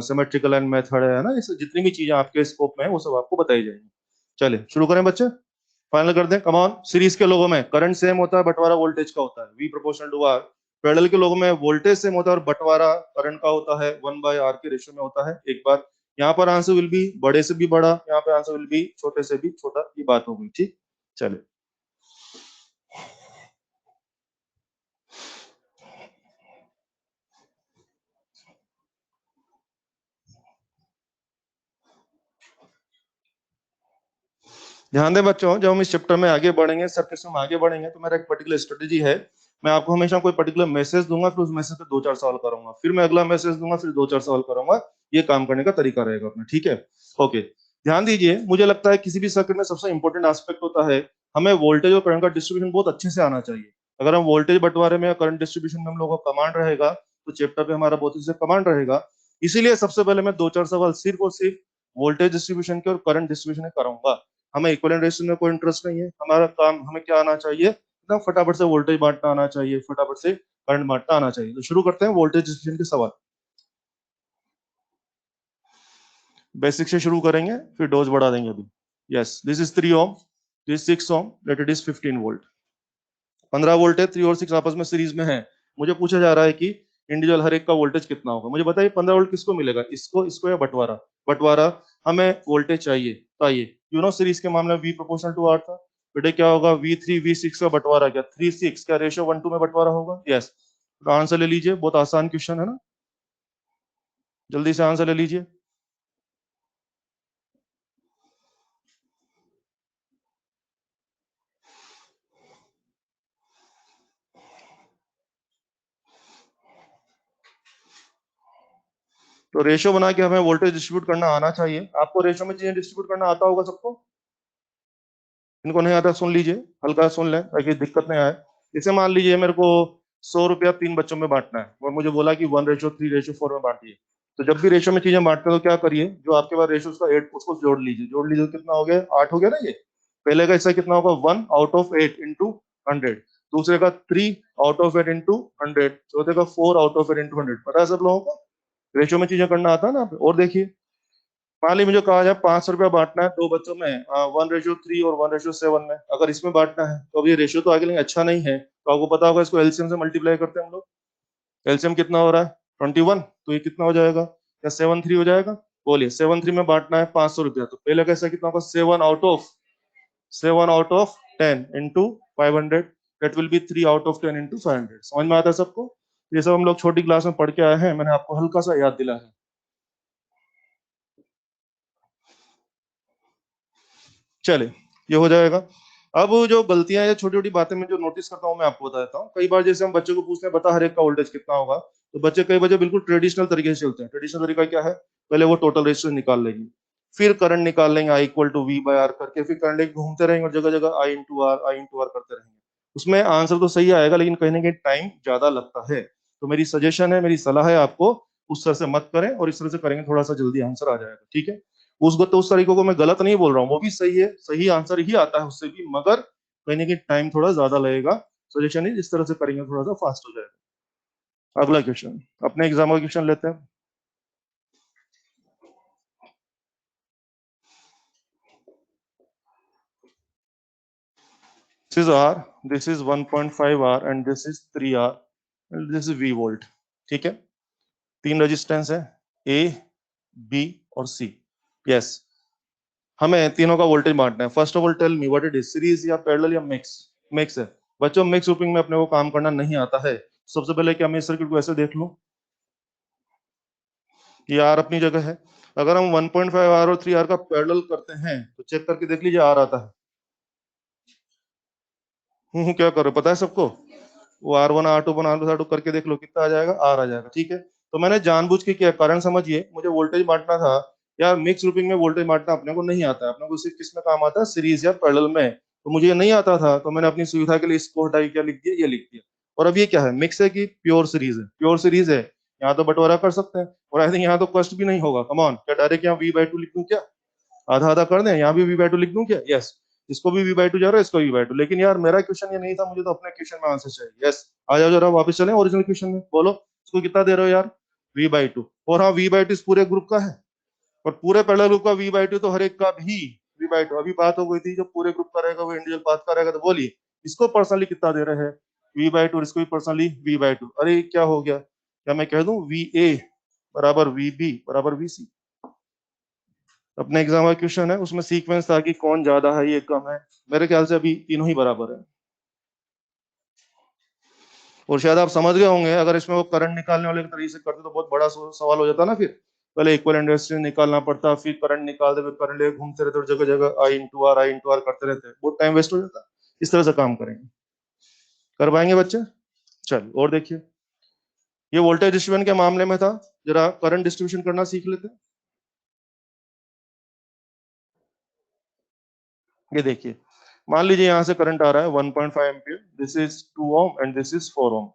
सिमेट्रिकल एंड मेथड है ना, इस जितनी भी चीजें आपके स्कोप में है वो सब आपको बताई जाएंगी। चलिए शुरू करें बच्चे, फाइनल कर दें। कमान सीरीज के लोगों में करंट सेम होता है, बंटवारा वोल्टेज का होता है, V proportional to R. Parallel के लोगों में वोल्टेज सेम होता है और बंटवारा करंट का होता है, 1/r के रेशियो में होता है। एक बार यहाँ पर आंसर विल बी बड़े से भी बड़ा, यहाँ पे आंसर विल बी छोटे से भी छोटा, ये बात हो गई। ठीक, चलिए। ध्यान दें बच्चों, जब हम इस चैप्टर में आगे बढ़ेंगे, सर्किट्स में आगे बढ़ेंगे, तो मेरा एक पर्टिकुलर स्ट्रेटेजी है। मैं आपको हमेशा कोई पर्टिकुलर मैसेज दूंगा, फिर उस मैसेज पे 2 4 सवाल करूंगा, फिर मैं अगला मैसेज दूंगा, फिर 2 4 सवाल करूंगा। ये काम करने का तरीका रहेगा अपना, ठीक है? ओके, ध्यान दीजिए। मुझे लगता है किसी भी सर्किट में सबसे इंपॉर्टेंट एस्पेक्ट होता है, हमें वोल्टेज और करंट का डिस्ट्रीब्यूशन बहुत अच्छे से आना चाहिए। अगर हम वोल्टेज बंटवारे में या करंट डिस्ट्रीब्यूशन में हम लोगों का कमांड रहेगा, तो चैप्टर पे हमारा बहुत अच्छे से कमांड रहेगा। इसीलिए सबसे पहले मैं 2 4 सवाल सिर्फ और सिर्फ वोल्टेज डिस्ट्रीब्यूशन के और करंट डिस्ट्रीब्यूशन के करूंगा। हमें इक्विवेलेंट रेशियो में कोई इंटरेस्ट नहीं है। हमारा काम, हमें क्या आना चाहिए, एकदम फटाफट से वोल्टेज बांटना आना चाहिए, फटाफट से करंट बांटना आना चाहिए। तो शुरू करते हैं वोल्टेज डिस्ट्रीब्यूशन के सवाल। बेसिक से शुरू करेंगे, फिर डोज बढ़ा देंगे अभी। Yes, this is 3 ohm, this 6 ohm, let it is 15 volt. 15 volt है, 3 और 6 आपस में सीरीज में है। मुझे पूछा जा रहा है कि इंडिविजुअल हर एक का वोल्टेज कितना होगा। मुझे बताइए 15 वोल्ट किसको मिलेगा, इसको, इसको या बंटवारा? बंटवारा। हमें वोल्टेज चाहिए, तो आइए, यू नो सीरीज के मामले में वी प्रोपोर्शनल टू आर था। बेटे क्या होगा, V3 V6 का बंटवारा, क्या 3 6 क्या रेशियो 1 2 में बंटवारा होगा? यस। तो आंसर ले लीजिए, बहुत आसान क्वेश्चन है ना, जल्दी से आंसर ले लीजिए। तो रेशियो बना के हमें वोल्टेज डिस्ट्रीब्यूट करना आना चाहिए। आपको रेशियो में चीजें डिस्ट्रीब्यूट करना आता होगा सबको? इनको नहीं आता सुन लीजिए, हल्का सुन लें ताकि दिक्कत नहीं आए। इसे मान लीजिए मेरे को 100 रुपया 3 बच्चों में बांटना है और मुझे बोला कि 1:3:4 में बांटिए। तो जब भी रेशियो में चीजें बांटते हो तो क्या करिए, जो आपके पास रेशियो उसका 8 उसको जोड़ लीजिए तो कितना हो गया, 8 हो गया ना ये। पहले का हिस्सा कितना होगा, 1/8 इंटू 100। दूसरे का 3/8 इंटू 100। चौथे का 4/8 इंटू 100। पता है सब लोगों को रेशियो में चीजें करना आता है ना? और देखिए, मान ली मुझे कहा जाए 500 रुपया बांटना है 2 बच्चों में, 1:3 और 1:7 में। अगर इसमें बांटना है तो अब ये रेशियो तो आगे लेंगे, अच्छा नहीं है, तो आपको पता होगा इसको एलसीएम से मल्टीप्लाई करते हैं हम लोग। एलसीएम कितना हो रहा है, 21। तो ये कितना हो जाएगा, क्या 7 3 हो जाएगा? बोलिए, 7 3 में बांटना है 500 रुपया, तो पहले कैसा कितना होगा, 7/10 into 500। That will be 3/10 into 500। समझ में आता है सबको? ये सब हम लोग छोटी क्लास में पढ़ के आए हैं, मैंने आपको हल्का सा याद दिला है। चले, ये हो जाएगा। अब जो गलतियां या छोटी छोटी बातें मैं जो नोटिस करता हूँ मैं आपको बता देता हूँ। कई बार जैसे हम बच्चों को पूछते हैं बता हर एक का वोल्टेज कितना होगा, तो बच्चे कई बच्चे बिल्कुल ट्रेडिशनल तरीके से चलते हैं। ट्रेडिशनल तरीका क्या है, पहले वो टोटल रेशियो निकाल लेंगे, फिर करंट निकाल लेंगे I = V/R करके, फिर करंट लेके घूमते रहेंगे और जगह जगह I × R करते रहेंगे। उसमें आंसर तो सही आएगा लेकिन कहीं ना कहीं टाइम ज्यादा लगता है। तो मेरी सजेशन है, मेरी सलाह है आपको, उस तरह से मत करें और इस तरह से करेंगे थोड़ा सा जल्दी आंसर आ जाएगा। ठीक है, उस तरीकों को मैं गलत नहीं बोल रहा हूँ, वो भी सही है, सही आंसर ही आता है उससे भी, मगर कहीं ना कहीं टाइम थोड़ा ज्यादा लगेगा। सजेशन इस तरह से करेंगे थोड़ा सा फास्ट हो जाएगा। अगला क्वेश्चन, अपने एग्जाम का क्वेश्चन लेते हैं। This is R, this is 1.5 R and this is 3 R and this is V volt। ठीक है, तीन रेजिस्टेंस है, A, B और C। यस, हमें तीनों का वोल्टेज बांटना है। First of all tell me what it is, series या पैरेलल या मिक्स? मिक्स है। बच्चों मिक्स ग्रुपिंग में अपने को काम करना नहीं आता है। सबसे पहले क्या मैं इस सर्किट को ऐसे देख लूं कि आर अपनी जगह है। अगर हम 1.5 आर और 3 आर का पैरेलल करते हैं तो चेक करके देख लीजिए आर आता है। क्या करो पता है सबको? वो R1 R2 R2 करके देख लो कितना आ जाएगा, आर आ जाएगा। ठीक है, तो मैंने जानबूझ के किया, कारण समझिए, मुझे वोल्टेज बांटना था। यार मिक्स ग्रुपिंग में वोल्टेज बांटना अपने को नहीं आता है, अपने को सिर्फ किस में काम आता है, सीरीज या पैरेलल में। तो मुझे ये नहीं आता था, तो मैंने अपनी सुविधा के लिए इसको हटाई, क्या लिख दिया, ये लिख दिया। और अब ये क्या है, मिक्स है कि प्योर सीरीज है? प्योर सीरीज है। यहाँ तो बंटवारा कर सकते हैं, और आई थिंक यहाँ तो कष्ट भी नहीं होगा। कम ऑन, क्या डायरेक्ट यहाँ V/2 लिख दूं क्या? आधा आधा कर दें, यहाँ भी V/2 लिख दूं क्या? यस, इसको भी V/2 जा रहा है, इसको V/2। लेकिन यार मेरा क्वेश्चन ये नहीं था, मुझे तो अपने क्वेश्चन में आंसर चाहिए। यस, आ जाओ जरा वापस चलें ओरिजिनल क्वेश्चन में, बोलो इसको कितना दे रहे हो यार? V/2। और हाँ, V/2 इस पूरे ग्रुप का है, और पूरे पैरेलल ग्रुप का V/2 तो हर एक का भी V/2। अभी बात हो गई थी जो पूरे ग्रुप का रहेगा वो इंडिविजुअल पाथ का रहेगा। तो बोलिए इसको पर्सनली कितना दे रहे हैं? V/2, और इसको भी पर्सनली V/2। अरे क्या हो गया, क्या मैं कह दूं VA बराबर VB बराबर VC? अपने एग्जाम का क्वेश्चन है, उसमें सीक्वेंस था कि कौन ज्यादा है, ये कम है। मेरे ख्याल से अभी तीनों ही बराबर है। और शायद आप समझ गए होंगे, अगर इसमें वो करंट निकालने वाले तरीके से करते तो बहुत बड़ा सवाल हो जाता ना। फिर पहले इक्विवेलेंट रेजिस्टेंस निकालना पड़ता, फिर करंट निकालते, फिर करंट लेके घूमते रहते और जगह जगह I/R करते रहते, बहुत टाइम वेस्ट हो जाता। इस तरह से काम करेंगे, कर पाएंगे बच्चे? चल और देखिए, ये वोल्टेज डिस्ट्रीब्यूशन के मामले में था, जरा करंट डिस्ट्रीब्यूशन करना सीख लेते हैं। ये देखिए, मान लीजिए यहाँ से करंट आ रहा है 1.5 ampere, this is 2 ohm and this is 4 ohm.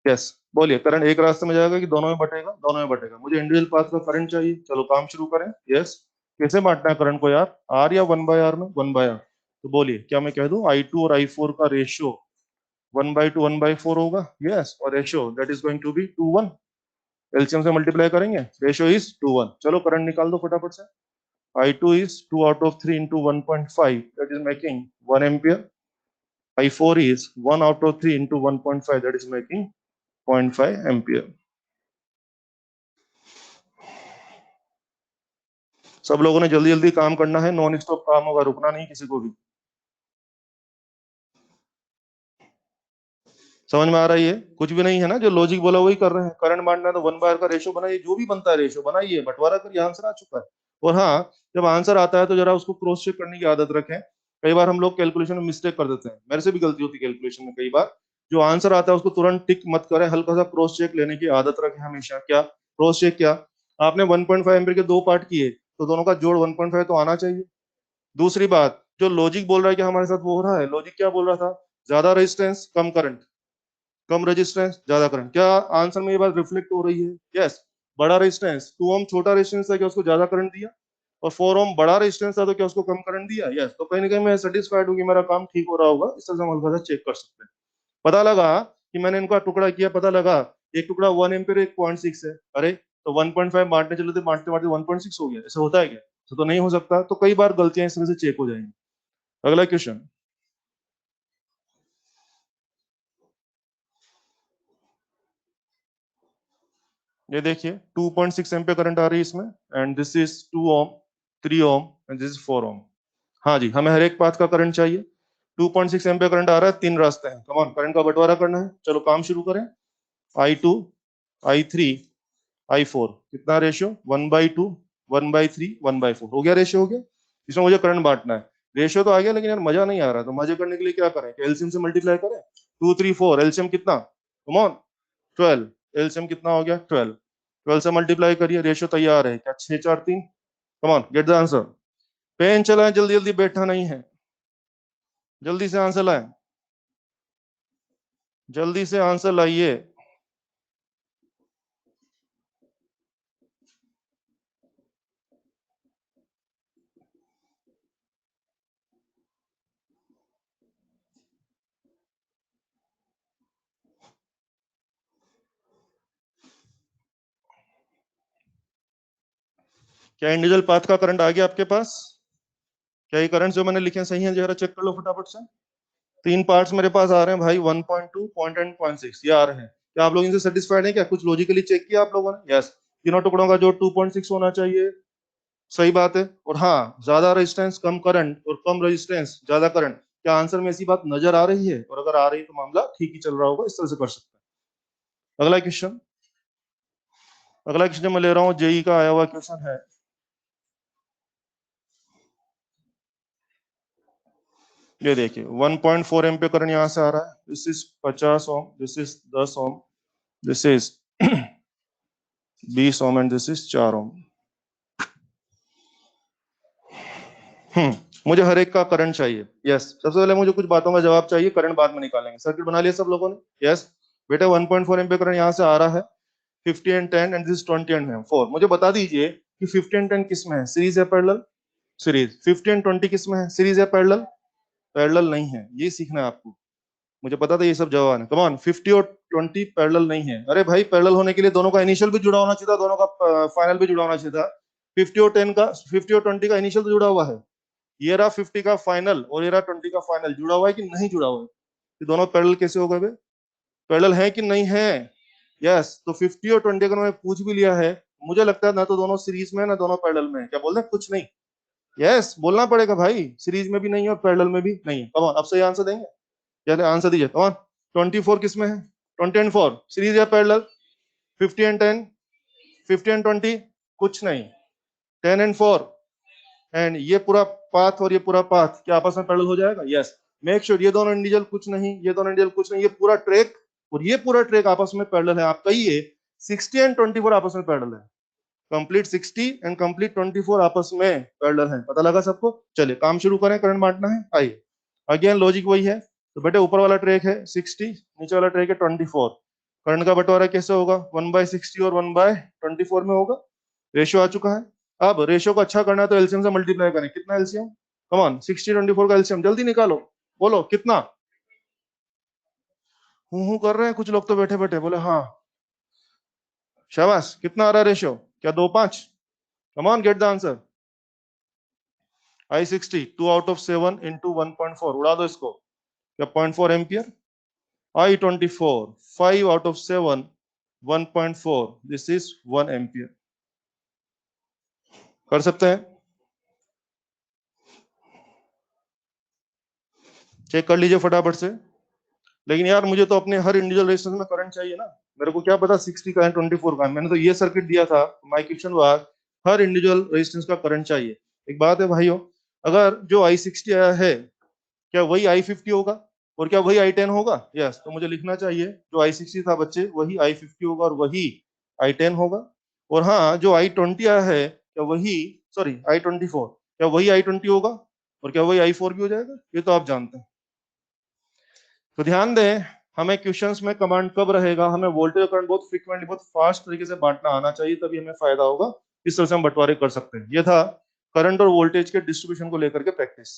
Yes, बोलिए करंट एक रास्ते में जाएगा कि दोनों में बटेगा? दोनों में बटेगा। मुझे इंडिविजुअल पाथ का करंट चाहिए, चलो काम शुरू करें। यस, कैसे बांटना है करंट को यार, आर या 1/R में? 1/R। तो बोलिए क्या मैं कह दूं I2 और I4 का रेशियो 1/2 1/4 होगा? यस, और ratio that is going to be 2:1। LCM से मल्टीप्लाई करेंगे, रेशियो इज 2:1। चलो करंट निकाल दो फटाफट से। I2 is 2 out of 3 into 1.5, that is making 1 ampere. I4 is 1 out of 3 into 1.5, that is making 0.5 ampere. सब लोगों ने जल्दी जल्दी काम करना है, नॉन स्टॉप काम होगा, रुकना नहीं किसी को भी। समझ में आ रही है? कुछ भी नहीं है ना, जो लॉजिक बोला वही कर रहे हैं। करंट बांटना है तो 1/R का रेशियो बनाइए, जो भी बनता है रेशियो बनाइए, बंटवारा करिए, आंसर आ चुका है। और हाँ, जब आंसर आता है तो जरा उसको क्रॉस चेक करने की आदत रखें। कई बार हम लोग कैलकुलेशन में मिस्टेक कर देते हैं, मेरे से भी गलती होती है कैलकुलेशन में कई बार। जो आंसर आता है उसको तुरंत टिक मत करें, हल्का सा क्रॉस चेक लेने की आदत रखें हमेशा। क्या क्रॉस चेक? क्या आपने 1.5 एम्पीयर के दो पार्ट किए, तो दोनों का जोड़ 1.5 तो आना चाहिए। दूसरी बात, जो लॉजिक बोल रहा है कि हमारे साथ वो हो रहा है, लॉजिक क्या बोल रहा था? ज्यादा रेजिस्टेंस कम करंट, कम रेजिस्टेंस ज्यादा करंट। क्या आंसर में ये बात रिफ्लेक्ट हो रही है? यस। बड़ा रेजिस्टेंस 2 ओम छोटा रेजिस्टेंस है, क्या उसको ज्यादा करंट दिया? और 4 ओम बड़ा रेजिस्टेंस था, तो क्या उसको कम करंट दिया? यस। तो कहीं ना कहीं मैं सेटिस्फाइड हूँ कि मेरा काम ठीक हो रहा होगा। इस तरह से हम हल्का सा चेक कर सकते हैं। पता लगा कि मैंने इनका टुकड़ा किया, पता लगा एक टुकड़ा 1 एम्पीयर 1.6 है। अरे तो 1.5 बांटने चले थे, बांटते बांटते 1.6 हो गया। ऐसा होता है क्या? तो नहीं हो सकता। तो कई बार गलतियां इस तरह से चेक हो जाएंगी। अगला क्वेश्चन, ये देखिए 2.6 एम्पीयर करंट आ रही है इसमें, and this is 2 ohm, 3 ohm and this is 4 ohm. हाँ जी, हमें हर एक पाथ का करंट चाहिए। 2.6 एम्पीयर करंट आ रहा है, तीन रास्ते हैं। कम ऑन, करंट का बंटवारा करना है, चलो काम शुरू करें। I2, I3, I4, कितना रेशियो? 1/2 1/3 1/4 हो गया, रेशियो हो गया। इसमें मुझे करंट बांटना है। रेशियो तो आ गया, लेकिन यार मजा नहीं आ रहा। तो मजे करने के लिए क्या करें, एलसीएम से मल्टीप्लाई करें। 2 3 4, एलसीएम कितना? कम ऑन, 12। एलसीएम कितना हो गया? 12। 12 से मल्टीप्लाई करिए, रेशियो तैयार है क्या? 6 4 3। Come on, get the answer. Pen चलाएं, जल्दी जल्दी बैठा नहीं है, जल्दी से आंसर लाएं, जल्दी से आंसर लाइए। क्या इंडिविजुअल पाथ का करंट आ गया आपके पास? क्या ये करंट जो मैंने लिखे हैं सही है? जरा चेक कर लो फटाफट से। तीन पार्ट्स मेरे पास आ रहे हैं भाई, 1.2, 0.1, 0.6 ये आ रहे हैं। क्या आप लोग इनसे सेटिस्फाइड हैं? क्या कुछ लॉजिकली चेक किया आप लोगों ने? यस। तीनों टुकड़ों का जो 2.6 होना चाहिए, सही बात है। और हाँ, ज्यादा रेजिस्टेंस कम करंट और कम रेजिस्टेंस ज्यादा करंट, क्या आंसर में ऐसी बात नजर आ रही है? और अगर आ रही है तो मामला ठीक ही चल रहा होगा, इस तरह से कर सकते हैं। अगला क्वेश्चन, अगला क्वेश्चन मैं ले रहा हूँ, जेई का आया हुआ क्वेश्चन है। ये देखिए 1.4 एम्पीयर करंट यहां से आ रहा है, this is 50 ohm, this is 10 ohm, this is 20 ohm and this is 4 ohm. मुझे हर एक का करंट चाहिए। यस, सबसे पहले मुझे कुछ बातों का जवाब चाहिए, करंट बाद में निकालेंगे। सर्किट बना लिया सब लोगों ने? यस बेटा, 1.4 एम्पीयर करंट यहां से आ रहा है, 50 एंड 10 एंड दिस 20 एंड 4। मुझे बता दीजिए कि 50 एंड 10 किस में है, सीरीज है पैरेलल? सीरीज। 50 एंड 20 किस में है, सीरीज है पैरेलल? पैरेलल नहीं है, ये सीखना है आपको। मुझे पता था ये सब जवाब है। कम ऑन, 50 और 20 पैरेलल नहीं है। अरे भाई, पैरेलल होने के लिए दोनों का इनिशियल भी जुड़ा होना चाहिए था, दोनों का फाइनल भी जुड़ा होना चाहिए था। 50 और 10 का, 50 और 20 का इनिशियल तो जुड़ा हुआ है, ये रहा 50 का फाइनल और ये रहा 20 का फाइनल। जुड़ा हुआ है कि नहीं जुड़ा हुआ है? ये दोनों पैरेलल कैसे हो गए? पैरेलल है कि नहीं है? यस। तो 50 और 20 अगर मैंने पूछ भी लिया है, मुझे लगता है ना तो दोनों सीरीज में है ना दोनों पैरेलल में है। क्या बोल रहे हैं? कुछ नहीं। यस, बोलना पड़ेगा भाई, सीरीज में भी नहीं है और पैरेलल में भी नहीं है। कम ऑन, अब सही आंसर देंगे? चलिए आंसर दीजिए। Come on. 24 किस में है? 20 एंड 4 सीरीज या पैरेलल? 50 एंड 10, 50 एंड 20 कुछ नहीं, 10 एंड 4 एंड ये पूरा पाथ और ये पूरा पाथ क्या आपस में पैरेलल हो जाएगा? यस। मेक श्योर ये दोनों इंडिविजुअल कुछ नहीं, ये दोनों इंडिविजुअल कुछ नहीं, ये पूरा ट्रैक और ये पूरा ट्रैक आपस में पैरेलल है। आप कहिए 60 एंड 24 आपस में पैरेलल है, कंप्लीट 60 एंड कंप्लीट 24 आपस में पैरेलल है। पता लगा सबको? चलिए काम शुरू करें, करंट बांटना है। आइए, अगेन लॉजिक वही है। तो बेटे ऊपर वाला ट्रैक है 60, नीचे वाला ट्रैक है 24। करंट का बंटवारा कैसे होगा? 1/60 और 1/24 में होगा। रेशियो आ चुका है। अब रेशियो को अच्छा करना है तो एलसीएम से मल्टीप्लाई करें। कितना एलसीएम? कम ऑन, 60 24 का एलसीएम जल्दी निकालो। बोलो कितना? हूं कर रहे हैं कुछ लोग तो बैठे बैठे, बोले हाँ। शाबाश, कितना आ रहा है रेशियो? क्या 2:5? कम on, get the answer. I60 2 out of 7 into 1.4, उड़ा दो इसको। क्या 0.4 ampere? I24 5 out of 7 1.4, this is 1 ampere. कर सकते हैं? चेक कर लीजिए फटाफट से। लेकिन यार मुझे तो अपने हर इंडिविजुअल रेजिस्टेंस में करंट चाहिए ना। मेरे को क्या पता 60 का है 24 का है? मैंने तो ये सर्किट दिया था, my question was her individual resistance का करंट चाहिए। एक बात है भाइयों, अगर जो I60 आया है, क्या वही I50 होगा और क्या वही I10 होगा? यस। तो मुझे लिखना चाहिए जो I60 था बच्चे, वही I50 होगा और वही I10 होगा। और हाँ, जो I20 आया है, क्या वही, सॉरी I24, क्या वही I20 होगा और क्या वही I4 भी हो जाएगा? ये तो आप जानते हैं। तो ध्यान दें, हमें क्वेश्चंस में कमांड कब रहेगा, हमें वोल्टेज और करंट बहुत फ्रीक्वेंटली बहुत फास्ट तरीके से बांटना आना चाहिए, तभी हमें फायदा होगा। इस तरह से हम बंटवारे कर सकते हैं। ये था करंट और वोल्टेज के डिस्ट्रीब्यूशन को लेकर के प्रैक्टिस।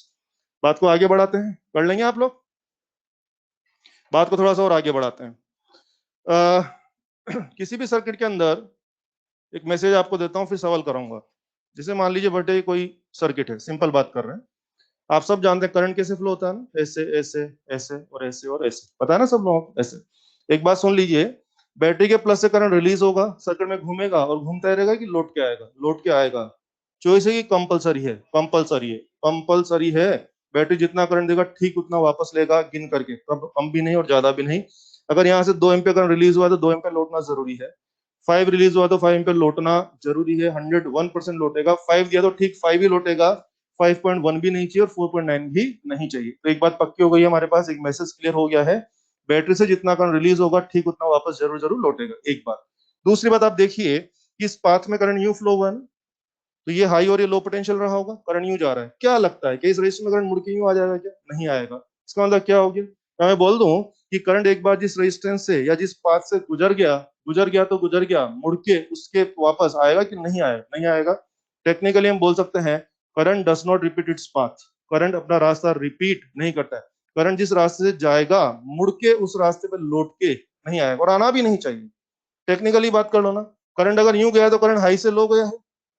बात को आगे बढ़ाते हैं, कर लेंगे आप लोग? बात को थोड़ा सा और आगे बढ़ाते हैं। किसी भी सर्किट के अंदर एक मैसेज आपको देता हूं, फिर सवाल कराऊंगा। जैसे मान लीजिए बेटे कोई सर्किट है, सिंपल बात कर रहे हैं। आप सब जानते हैं करंट कैसे फ्लो होता है ना, ऐसे ऐसे ऐसे और ऐसे और ऐसे, पता है ना सब लोगों को? ऐसे। एक बात सुन लीजिए, बैटरी के प्लस से करंट रिलीज होगा, सर्किट में घूमेगा और घूमता रहेगा कि लौट के आएगा? लौट के आएगा। चॉइस है कि कंपलसरी है? कंपलसरी है, कंपलसरी है। बैटरी जितना करंट देगा ठीक उतना वापस लेगा, गिन करके, कम भी नहीं और ज्यादा भी नहीं। अगर यहाँ से 2 एम्पीयर करंट रिलीज हुआ तो 2 एम्पीयर लौटना जरूरी है। 5 रिलीज हुआ तो 5 एम्पीयर लौटना जरूरी है। 101% लौटेगा। 5 दिया तो ठीक 5 ही लौटेगा, 5.1 भी नहीं चाहिए और 4.9 भी नहीं चाहिए। तो एक बात पक्की हो गई है हमारे पास, एक मैसेज क्लियर हो गया है। बैटरी से जितना करंट रिलीज होगा ठीक उतना वापस जरूर जरूर लौटेगा। एक बात। दूसरी बात, आप देखिए कि इस पाथ में करंट यूं फ्लो हुआ है ना, तो ये हाई और ये लो पोटेंशियल रहा होगा, करंट यूं जा रहा है। क्या लगता है कि इस रजिस्टर में करंट मुड़ के यूं आ जाएगा? क्या नहीं आएगा? इसका मतलब क्या हो गया? तो मैं बोल दूं कि करंट एक बार जिस रेजिस्टेंस से या जिस पाथ से गुजर गया तो गुजर गया, मुड़ के उसके वापस आएगा कि नहीं आएगा? नहीं आएगा। टेक्निकली हम बोल सकते हैं current does not repeat its path. Current अपना रास्ता रिपीट नहीं करता है। करंट जिस रास्ते से जाएगा, मुड़ के उस रास्ते पे लौट के नहीं आएगा और आना भी नहीं चाहिए। टेक्निकली बात कर लो ना, करंट अगर यूं गया तो करंट हाई से लो गया है,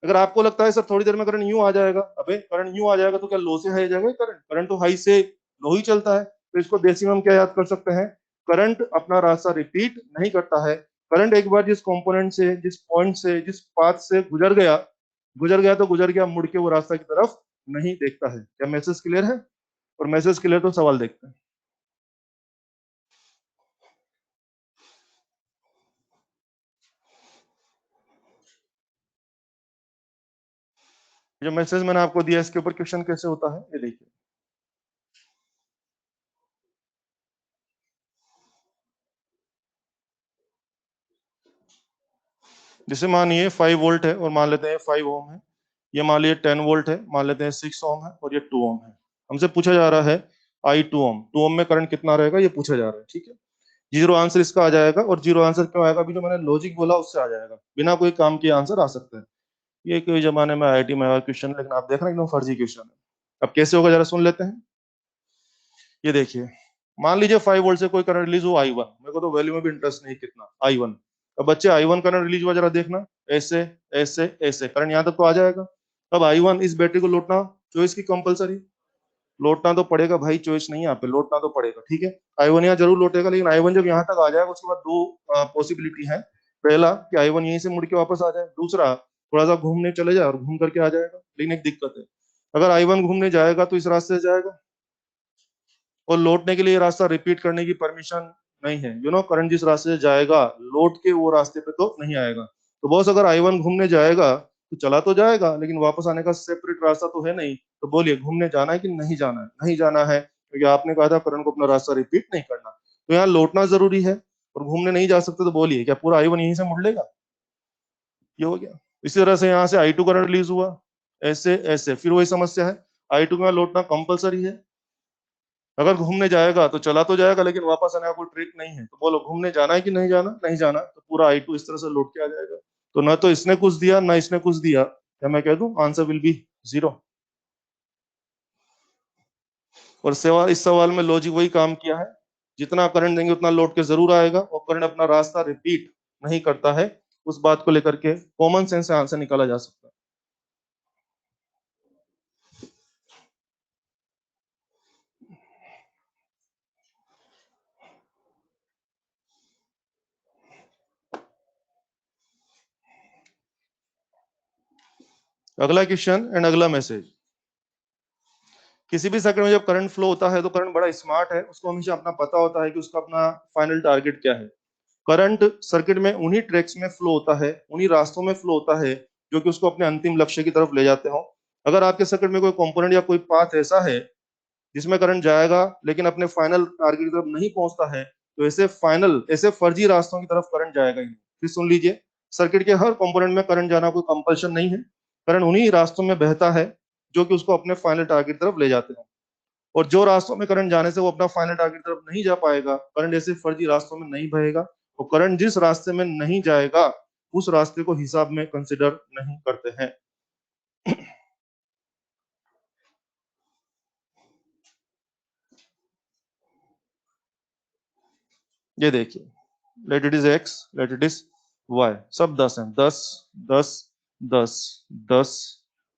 अगर आपको लगता है सर थोड़ी देर में करंट यूं आ जाएगा, अबे करंट यूं आ जाएगा तो क्या लो से हाई जाएगा करंट? करंट तो हाई से लो ही चलता है। तो इसको देसी में हम क्या याद कर सकते हैं? करंट अपना रास्ता रिपीट नहीं करता है। करंट एक बार जिस कंपोनेंट से, जिस पॉइंट से, जिस पाथ से गुजर गया तो गुजर गया, मुड़ के वो रास्ता की तरफ नहीं देखता है। क्या मैसेज क्लियर है? और मैसेज क्लियर तो सवाल देखते हैं। जो मैसेज मैंने आपको दिया इसके ऊपर क्वेश्चन कैसे होता है ये देखिए। जैसे मानिए 5 वोल्ट है और मान लेते हैं 5 ओम है, ये मान लीजिए 10 वोल्ट है, मान लेते हैं 6 ओम है, और ये 2 ओम है। हमसे पूछा जा रहा है आई 2 ओम, 2 ओम में करंट कितना रहेगा ये पूछा जा रहा है, ठीक है। जीरो आंसर इसका आ जाएगा, और जीरो आंसर क्यों आएगा? अभी जो मैंने लॉजिक बोला उससे आ जाएगा, बिना कोई काम किए आंसर आ सकता है। ये कोई जमाने में आईआईटी में आया क्वेश्चन, लेकिन आप देख रहे हैं एकदम फर्जी क्वेश्चन है। अब कैसे होगा जरा सुन लेते हैं। ये देखिए, मान लीजिए 5 वोल्ट से कोई करंट रिलीज हुआ आई 1, मेरे को तो वैल्यू में भी इंटरेस्ट नहीं कितना, आई 1। अब बच्चे आई 1 करंट रिलीज हुआ, जरा देखना, ऐसे ऐसे ऐसे करंट यहाँ तक तो आ जाएगा। अब आई 1 इस बैटरी को लौटना चॉइस की कंपलसरी, लौटना तो पड़ेगा भाई, चॉइस नहीं है यहाँ पे, लौटना तो पड़ेगा, ठीक है। आई 1 यहाँ जरूर लौटेगा, लेकिन आई 1 जब यहाँ तक आ जाएगा उसके बाद दो पॉसिबिलिटी है। पहला कि आई 1 यहीं से मुड़ के वापस आ जाए, दूसरा थोड़ा सा घूमने चले जाए और घूम करके आ जाएगा। लेकिन एक दिक्कत है, अगर आई 1 घूमने जाएगा तो इस रास्ते से जाएगा, और लौटने के लिए रास्ता रिपीट करने की परमिशन नहीं है। करंट जिस रास्ते से जाएगा लौट के वो रास्ते पे तो नहीं आएगा। तो बॉस अगर आई 1 घूमने जाएगा तो चला तो जाएगा, लेकिन वापस आने का सेपरेट रास्ता तो है नहीं। तो बोलिए घूमने जाना है कि नहीं जाना है? नहीं जाना है, क्योंकि आपने कहा था करंट को अपना रास्ता रिपीट नहीं करना। तो यहाँ लौटना जरूरी है और घूमने नहीं जा सकते, तो बोलिए क्या पूरा आई 1 यहीं से मुड़ लेगा? ये हो गया। इसी तरह से यहाँ से आई 2 करंट रिलीज हुआ, ऐसे ऐसे, फिर वही समस्या है, आई 2 में लौटना कंपलसरी है। अगर घूमने जाएगा तो चला तो जाएगा, लेकिन वापस आने का कोई ट्रिक नहीं है। तो बोलो घूमने जाना है कि नहीं जाना? नहीं जाना, तो पूरा आई 2 इस तरह से लौट के आ जाएगा। तो ना तो इसने कुछ दिया ना इसने कुछ दिया, क्या मैं कह दूं आंसर विल बी 0। और सवाल, इस सवाल में लॉजिक वही काम किया है, जितना करंट देंगे उतना लौट के जरूर आएगा, और करंट अपना रास्ता रिपीट नहीं करता है। उस बात को लेकर के कॉमन सेंस से आंसर निकाला जा सकता है। अगला क्वेश्चन एंड अगला मैसेज। किसी भी सर्किट में जब करंट फ्लो होता है तो करंट बड़ा स्मार्ट है, उसको हमेशा अपना पता होता है कि उसका अपना फाइनल टारगेट क्या है। करंट सर्किट में उन्हीं ट्रैक्स में फ्लो होता है, उन्हीं रास्तों में फ्लो होता है जो कि उसको अपने अंतिम लक्ष्य की तरफ ले जाते हो। अगर आपके सर्किट में कोई कंपोनेंट या कोई पाथ ऐसा है जिसमें करंट जाएगा लेकिन अपने फाइनल टारगेट की तरफ नहीं पहुंचता है, तो ऐसे फर्जी रास्तों की तरफ करंट जाएगा ही नहीं। फिर सुन लीजिए, सर्किट के हर कंपोनेंट में करंट जाना कोई कंपल्शन नहीं है। करंट उन्हीं रास्तों में बहता है जो कि उसको अपने फाइनल टारगेट की तरफ ले जाते हैं। और जो रास्तों में करंट जाने से वो अपना फाइनल टारगेट की तरफ नहीं जा पाएगा, करंट ऐसे फर्जी रास्तों में नहीं बहेगा। और करंट जिस रास्ते में नहीं जाएगा उस रास्ते को हिसाब में कंसिडर नहीं करते हैं। ये देखिए, let it is x, let it is y, सब 10 है, 10 10 10 10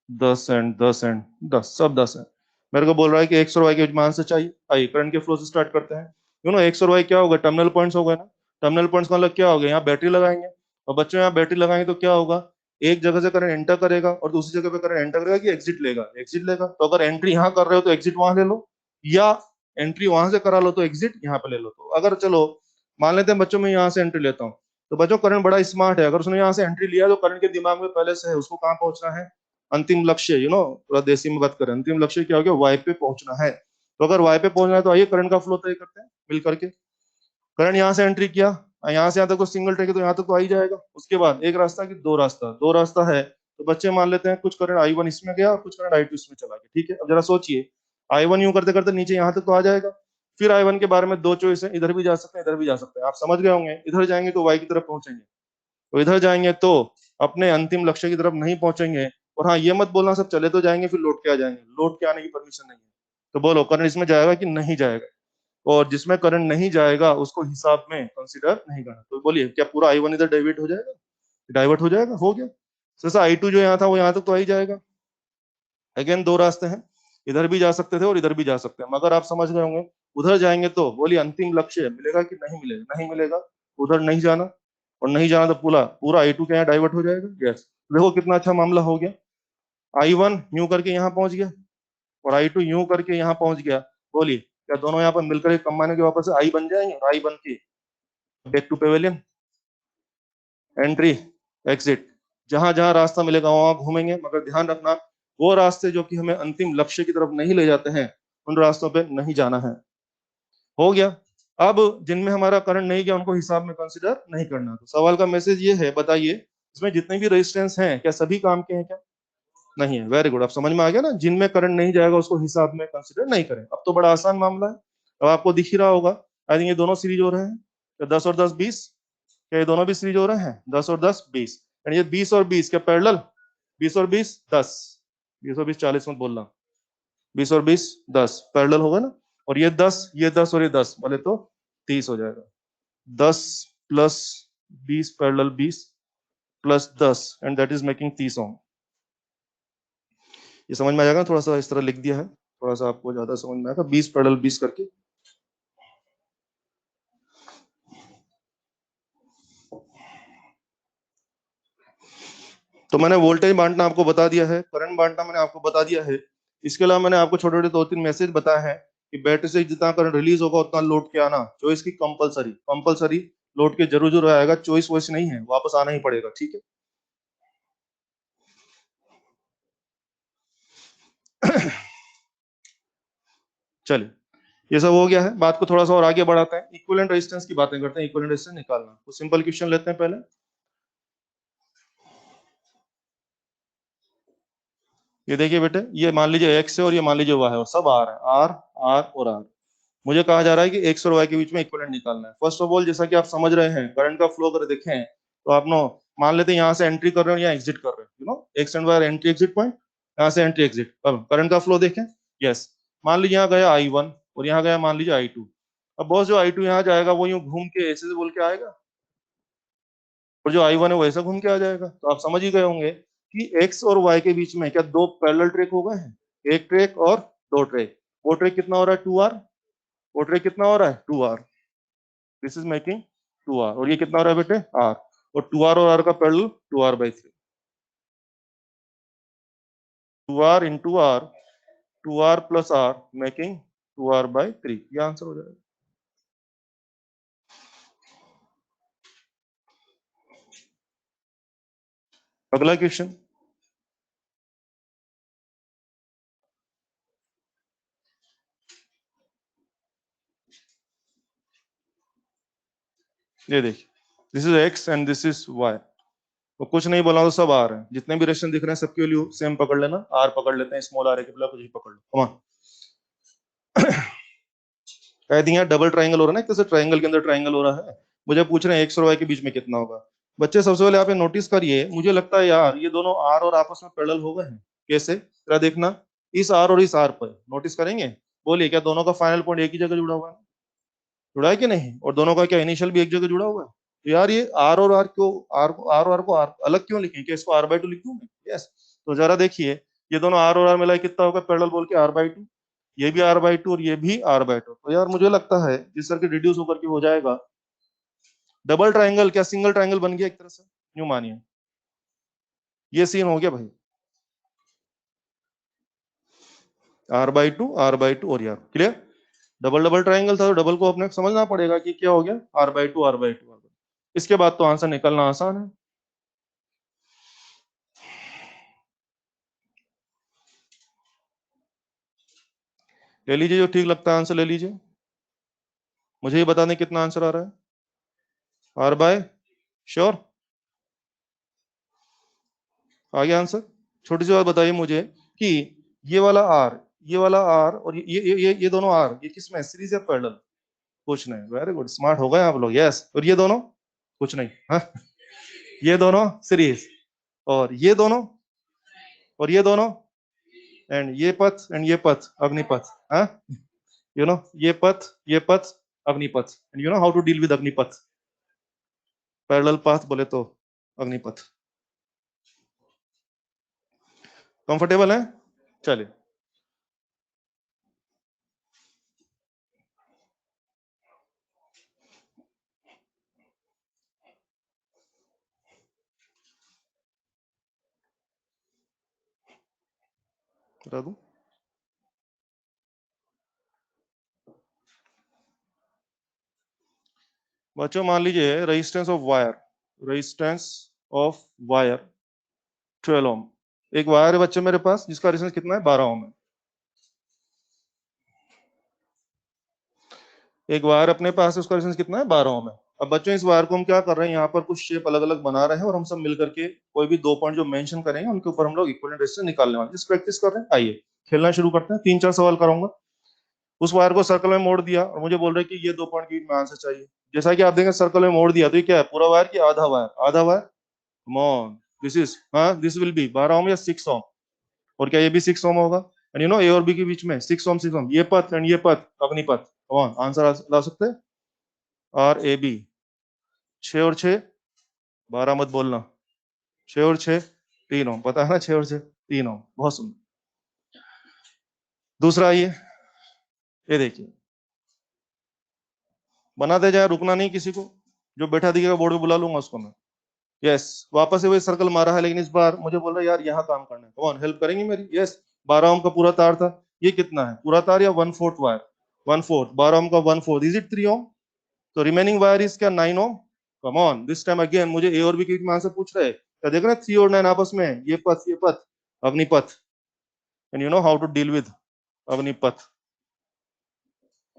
10 एंड 10 एंड 10, सब 10 है। मेरे को बोल रहा है कि एक्स और वाई के मान से चाहिए। आइए करंट के फ्लो से स्टार्ट करते हैं। एक्स और वाई क्या होगा? टर्मिनल पॉइंट्स हो गए ना। टर्मिनल पॉइंट्स का मतलब क्या हो गया? यहाँ बैटरी लगाएंगे, और बच्चों यहाँ बैटरी लगाएंगे तो क्या होगा? एक जगह से करंट एंटर करेगा और दूसरी जगह पे करंट एंटर करेगा कि एग्जिट लेगा? एग्जिट लेगा। तो अगर एंट्री यहाँ कर रहे हो तो एग्जिट वहां ले लो, या एंट्री वहां से करा लो तो एग्जिट यहाँ पे ले लो। तो अगर चलो मान लेते हैं बच्चों में यहाँ से एंट्री लेता हूँ, तो बच्चों करंट बड़ा स्मार्ट है, अगर उसने यहाँ से एंट्री लिया तो करंट के दिमाग में पहले से है उसको कहाँ पहुंचना है? अंतिम लक्ष्य, पूरा देसी में बात करें, अंतिम लक्ष्य क्या हो गया? वाई पे पहुंचना है। तो अगर वाई पे पहुंचना है तो आइए करंट का फ्लो तय करते हैं मिल करके। करंट यहाँ से एंट्री किया, यहाँ से यहाँ तक तो सिंगल ट्रैक है तो यहाँ तक तो आ ही जाएगा। उसके बाद एक रास्ता की दो रास्ता है, तो बच्चे मान लेते हैं कुछ करंट आई 1 इसमें गया और कुछ करंट आई 2 इसमें चला गया, ठीक है। अब जरा सोचिए, आई 1 यूं करते करते नीचे यहाँ तक तो आ जाएगा। फिर आई 1 के बारे में दो चॉइस है, इधर भी जा सकते हैं इधर भी जा सकते हैं, आप समझ गए होंगे। इधर जाएंगे तो वाई की तरफ पहुंचेंगे, तो इधर जाएंगे तो अपने अंतिम लक्ष्य की तरफ नहीं पहुंचेंगे। और हाँ, ये मत बोलना सब चले तो जाएंगे फिर लौट के आ जाएंगे, लौट के आने की परमिशन नहीं है। तो बोलो करंट इसमें जाएगा कि नहीं जाएगा? और जिसमें करंट नहीं जाएगा उसको हिसाब में कंसिडर नहीं करना। तो बोलिए क्या पूरा आई 1 इधर डाइवर्ट हो जाएगा? डाइवर्ट हो जाएगा, हो गया। जैसा I2 जो यहाँ था वो यहाँ तक तो आ ही जाएगा। अगेन दो रास्ते हैं, इधर भी जा सकते थे और इधर भी जा सकते हैं, मगर आप समझ गए होंगे उधर जाएंगे तो बोलिए अंतिम लक्ष्य मिलेगा कि नहीं मिलेगा? नहीं मिलेगा, उधर नहीं जाना, और नहीं जाना तो पूरा पूरा I2 के यहाँ डाइवर्ट हो जाएगा। यस, देखो कितना अच्छा मामला हो गया। I1 यूं करके यहाँ पहुंच गया और I2 यूं करके यहाँ पहुंच गया। बोलिए क्या दोनों यहाँ पर मिलकर कंबाइन के वापस से I बन जाएंगे? और I बन के back to pavilion, entry exit, जहां जहां रास्ता मिलेगा वहां घूमेंगे, मगर ध्यान रखना वो रास्ते जो कि हमें अंतिम लक्ष्य की तरफ नहीं ले जाते हैं उन रास्तों पे नहीं जाना है। हो गया। अब जिनमें हमारा करंट नहीं गया उनको हिसाब में कंसिडर नहीं करना। तो सवाल का मैसेज ये है, बताइए इसमें जितने भी रेजिस्टेंस हैं क्या सभी काम के हैं क्या? नहीं है। वेरी गुड, अब समझ में आ गया ना, जिनमें करंट नहीं जाएगा उसको हिसाब में कंसिडर नहीं करें। अब तो बड़ा आसान मामला है, अब आपको दिख ही रहा होगा। आई थिंक ये दोनों सीरीज हो रहे हैं, तो 10 और 10 20, क्या ये दोनों भी सीरीज हो रहे हैं? 10 और 10 20, यानी ये 20 और 20 क्या पैरेलल? 20 और 20 10, 20 और 20 40 मत बोलना, 20 और 20 10 पैरेलल होगा ना। और ये 10, ये 10 और ये 10 बोले तो 30 हो जाएगा। 10 plus 20 parallel 20 plus 10 and that is making 30 ओम। ये समझ में आ जाएगा, थोड़ा सा इस तरह लिख दिया है, थोड़ा सा आपको ज्यादा समझ में आएगा। 20 पैरेलल 20 करके तो मैंने वोल्टेज बांटना आपको बता दिया है, करंट बांटना मैंने आपको बता दिया है। इसके अलावा मैंने आपको छोटे छोटे 2-3 मैसेज बताए हैं कि बैटरी से जितना करंट रिलीज होगा उतना लोड के आना, चॉइस की कंपलसरी, कंपलसरी लोड के जरूर जरूर आएगा, चॉइस वॉइस नहीं है, वापस आना ही पड़ेगा। ठीक है चलिए, ये सब हो गया है। बात को थोड़ा सा और आगे बढ़ाते हैं, इक्विवेलेंट रेजिस्टेंस की बातें करते हैं। इक्विवेलेंट रेजिस्टेंस निकालना, तो सिंपल क्वेश्चन लेते हैं पहले। ये देखिए बेटे, ये मान लीजिए एक्स है और ये मान लीजिए वाई है और सब आर है, आर आर और आर। मुझे कहा जा रहा है कि एक्स और वाई के बीच में इक्विवेलेंट निकालना है। फर्स्ट ऑफ ऑल जैसा कि आप समझ रहे हैं करंट का फ्लो अगर देखें तो आप नो मान लेते हैं यहाँ से एंट्री कर रहे हो या एग्जिट कर रहे हो, you know x and y entry exit point, यहाँ से एंट्री एग्जिट। अब करंट का फ्लो देखें, यस मान लीजिए यहाँ गया I1 और यहाँ गया मान लीजिए I2। अब बॉस जो I2 यहाँ जाएगा वो यूं घूम के ऐसे से बोल के आएगा, और जो I1 है वो ऐसा घूम के आ जाएगा। तो आप समझ ही गए होंगे कि एक्स और वाई के बीच में क्या दो पैरेलल ट्रैक हो गए हैं, एक ट्रैक और दो ट्रैक। वो ट्रैक कितना हो रहा है? 2R। वो ट्रैक कितना हो रहा है? 2R। This is making 2R, और ये कितना हो रहा है बेटे? R। और 2R और R का parallel 2R/3, 2R into R, 2R plus R making 2R/3। ये आंसर हो जाएगा। अगला क्वेश्चन, ये देखिए, this is x and this is y. तो कुछ नहीं बोला तो सब आर है, जितने भी रेशन दिख रहे हैं सबके वैल्यू सेम पकड़ लेना, आर पकड़ लेते हैं, स्मॉल आर के बिना कुछ भी पकड़ लो। कमान कह दिया डबल ट्राइंगल हो रहा है ना, जैसे ट्राइंगल के अंदर ट्राइंगल हो रहा है। मुझे पूछ रहे हैं एक्स और वाई के बीच में कितना होगा। बच्चे सबसे पहले आप ये नोटिस करिए, मुझे लगता है यार ये दोनों आर और आपस में पैरेलल हो गए हैं। कैसे? जरा देखना, इस आर और इस आर पर नोटिस करेंगे। बोलिए क्या दोनों का फाइनल पॉइंट एक ही जगह जुड़ा हुआ है? जुड़ा है कि नहीं? और दोनों का क्या इनिशियल भी एक जगह जुड़ा हुआ है? तो यार ये आर और आर को आर अलग क्यों लिखें? क्या इसको R/2 लिख दूं मैं? यस। तो जरा देखिए, ये दोनों आर और आर मिला कितना होगा पैरेलल बोल के? R/2। ये भी R/2 और ये भी R/2। तो यार मुझे लगता है जिस सर्किट रिड्यूस होकर के हो जाएगा, डबल ट्राइंगल क्या सिंगल ट्राइंगल बन गया एक तरह से, यूं मानिए। ये सीन हो गया भाई, R/2 और यार क्लियर। डबल डबल ट्राइंगल था तो डबल को अपने समझना पड़ेगा कि क्या हो गया, R/2। इसके बाद तो आंसर निकलना आसान है। ले लीजिए जो ठीक लगता है आंसर ले लीजिए। मुझे ये बता दें कितना आंसर आ रहा है। R/, श्योर आ गया आंसर। छोटी सी बात बताइए मुझे कि ये वाला आर, ये वाला आर और ये दोनों आर, ये किस में सीरीज या पैरेलल? कुछ नहीं। वेरी गुड, स्मार्ट हो गए आप लोग। यस। और ये दोनों कुछ नहीं, हाँ ये दोनों सीरीज, और ये दोनों, और ये दोनों, एंड ये पथ एंड ये पथ अग्निपथ, हाँ यू नो ये पथ Agnipath, and you know how to deal with Agnipath, parallel path बोले तो अग्निपथ। कंफर्टेबल है? चलिए, बता दूं। बच्चों मान लीजिए resistance of wire, resistance of wire 12 ओम। एक वायर है बच्चे मेरे पास जिसका रेजिस्टेंस कितना है, 12 ओम है। एक वायर अपने पास है, उसका रेजिस्टेंस कितना है, 12 ओम है। अब बच्चों इस वायर को हम क्या कर रहे हैं, यहाँ पर कुछ शेप अलग अलग बना रहे हैं और हम सब मिलकर के कोई भी दो पॉइंट जो मेंशन करेंगे उनके ऊपर हम लोग इक्विवेलेंट रेजिस्टेंस निकालने वाले हैं। इस प्रैक्टिस कर रहे हैं, आइए खेलना शुरू करते हैं। 3-4 सवाल कराऊंगा। उस वायर को सर्कल में मोड़ दिया और मुझे बोल रहे हैं कि ये दो पॉइंट के बीच में आंसर चाहिए। जैसा कि आप देखेंगे सर्कल में मोड़ दिया तो ये क्या है, पूरा वायर की आधा वायर, आधा wire. Come on, this is, हाँ दिस विल बी 12 ओम या 6 ओम। और क्या ये भी 6 ओम होगा? एंड यू नो ए और बी के बीच में 6 ओम 6 ओम, ये पथ एंड ये पथ अग्निपथ। कम ऑन, आंसर ला सकते हैं। आर ए बी, 6 और 6 12 मत बोलना। 6 और 6 3 ओम, पता है ना, 6 और 6 3 ओम। बहुत सुंदर। दूसरा ये देखिए, बना दे जाए, रुकना नहीं किसी को। जो बैठा दिखेगा बोर्ड पे बुला लूंगा उसको मैं। यस, वापस से वही सर्कल मारा है, लेकिन इस बार मुझे बोल रहा है यार यहाँ काम करना है। कौन हेल्प करेंगी मेरी? यस, 12 ओम का पूरा तार था। ये कितना है पूरा तार या 1/4 वायर? 1/4, 12 ओम का 1/4 इज इट 3 ओम? तो रिमेनिंग वायर इज क्या, 9 ohm. Come on, this time again मुझे ए और बी के आंसर पूछ रहे हैं। क्या देख रहे हैं, 3 और 9 आपस में, ये पथ Agnipath. And you know how to deal with Agnipath.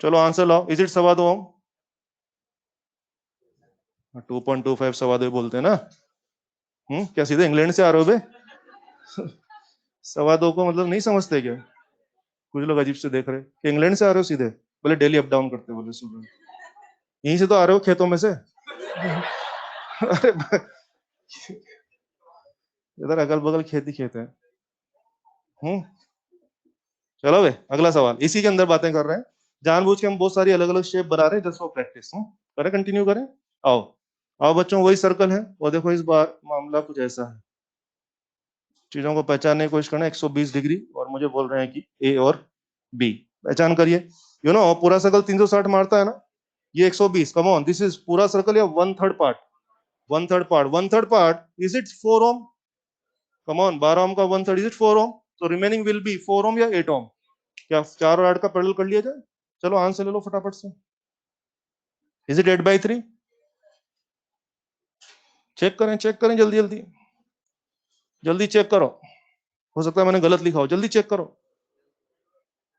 चलो आंसर लाओ, इज इट 2.25 ओम? 2.25 2.25 बोलते हैं ना। क्या सीधे इंग्लैंड से आ रहे हो बे? 2.25 को मतलब नहीं समझते क्या? कुछ लोग अजीब से देख रहे हैं कि इंग्लैंड से आ रहे हो सीधे। बोले डेली अप डाउन करते, बोले सुबह यहीं से तो आ रहे हो खेतों में से। अरे इधर अगल बगल खेती खेत है। हम्म चलो बे, अगला सवाल इसी के अंदर बातें कर रहे हैं। जानबूझ के हम बहुत सारी अलग अलग शेप बना रहे हैं जस्ट फॉर प्रैक्टिस। करें, कंटिन्यू करें। आओ आओ बच्चों, वही सर्कल है और देखो इस बार मामला कुछ ऐसा है। चीजों को पहचानने की कोशिश करना, 120 डिग्री, और मुझे बोल रहे हैं कि ए और बी पहचान करिए। यू नो पूरा सर्कल 360 मारता है ना, ये 120। कम ऑन, दिस इज पूरा सर्कल या 1/3 part? 1/3 part, 1/3 part is it 4 ohm? Come on, 12 ohm का 1/3 इज इट 4 ओम? तो रिमेनिंग विल बी 4 ओम या 8 ओम? क्या 4 और 8 का पैरेलल कर लिया जाए? चलो आंसर ले लो फटाफट से। Is it 8/3? चेक करें जल्दी जल्दी, जल्दी चेक करो। हो सकता है मैंने गलत लिखा हो, जल्दी चेक करो।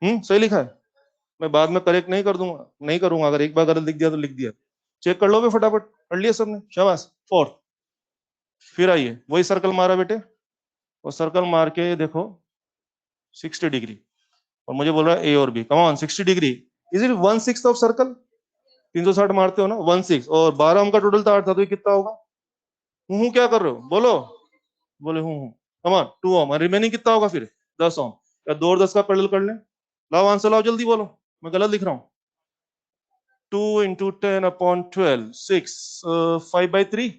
सही लिखा है। मैं बाद में करेक्ट नहीं कर दूंगा, नहीं करूंगा। अगर एक बार गलत लिख दिया तो लिख दिया। चेक कर लो बे फटाफट। कर लिया सबने, शाबाश। 4। फिर आइए, वही सर्कल मारा बेटे, और सर्कल मार के देखो 60 डिग्री, और मुझे बोल रहा है ए और B. Come on, 60 degree is it 1/6 of circle? 360 मारते हो ना, 1/6, और 12 ओम का टोटल तार था तो ये कितना होगा? क्या कर रहे हो, बोलो। बोले हूँ। कम ऑन, 2 ओम, रिमेनिंग कितना होगा फिर? 10 ओम। या 2 और 10 का पैरेलल कर लें। लाओ आंसर लाओ, जल्दी बोलो, मैं गलत लिख रहा हूँ। 2 into 10 upon 12, 6, 5/3।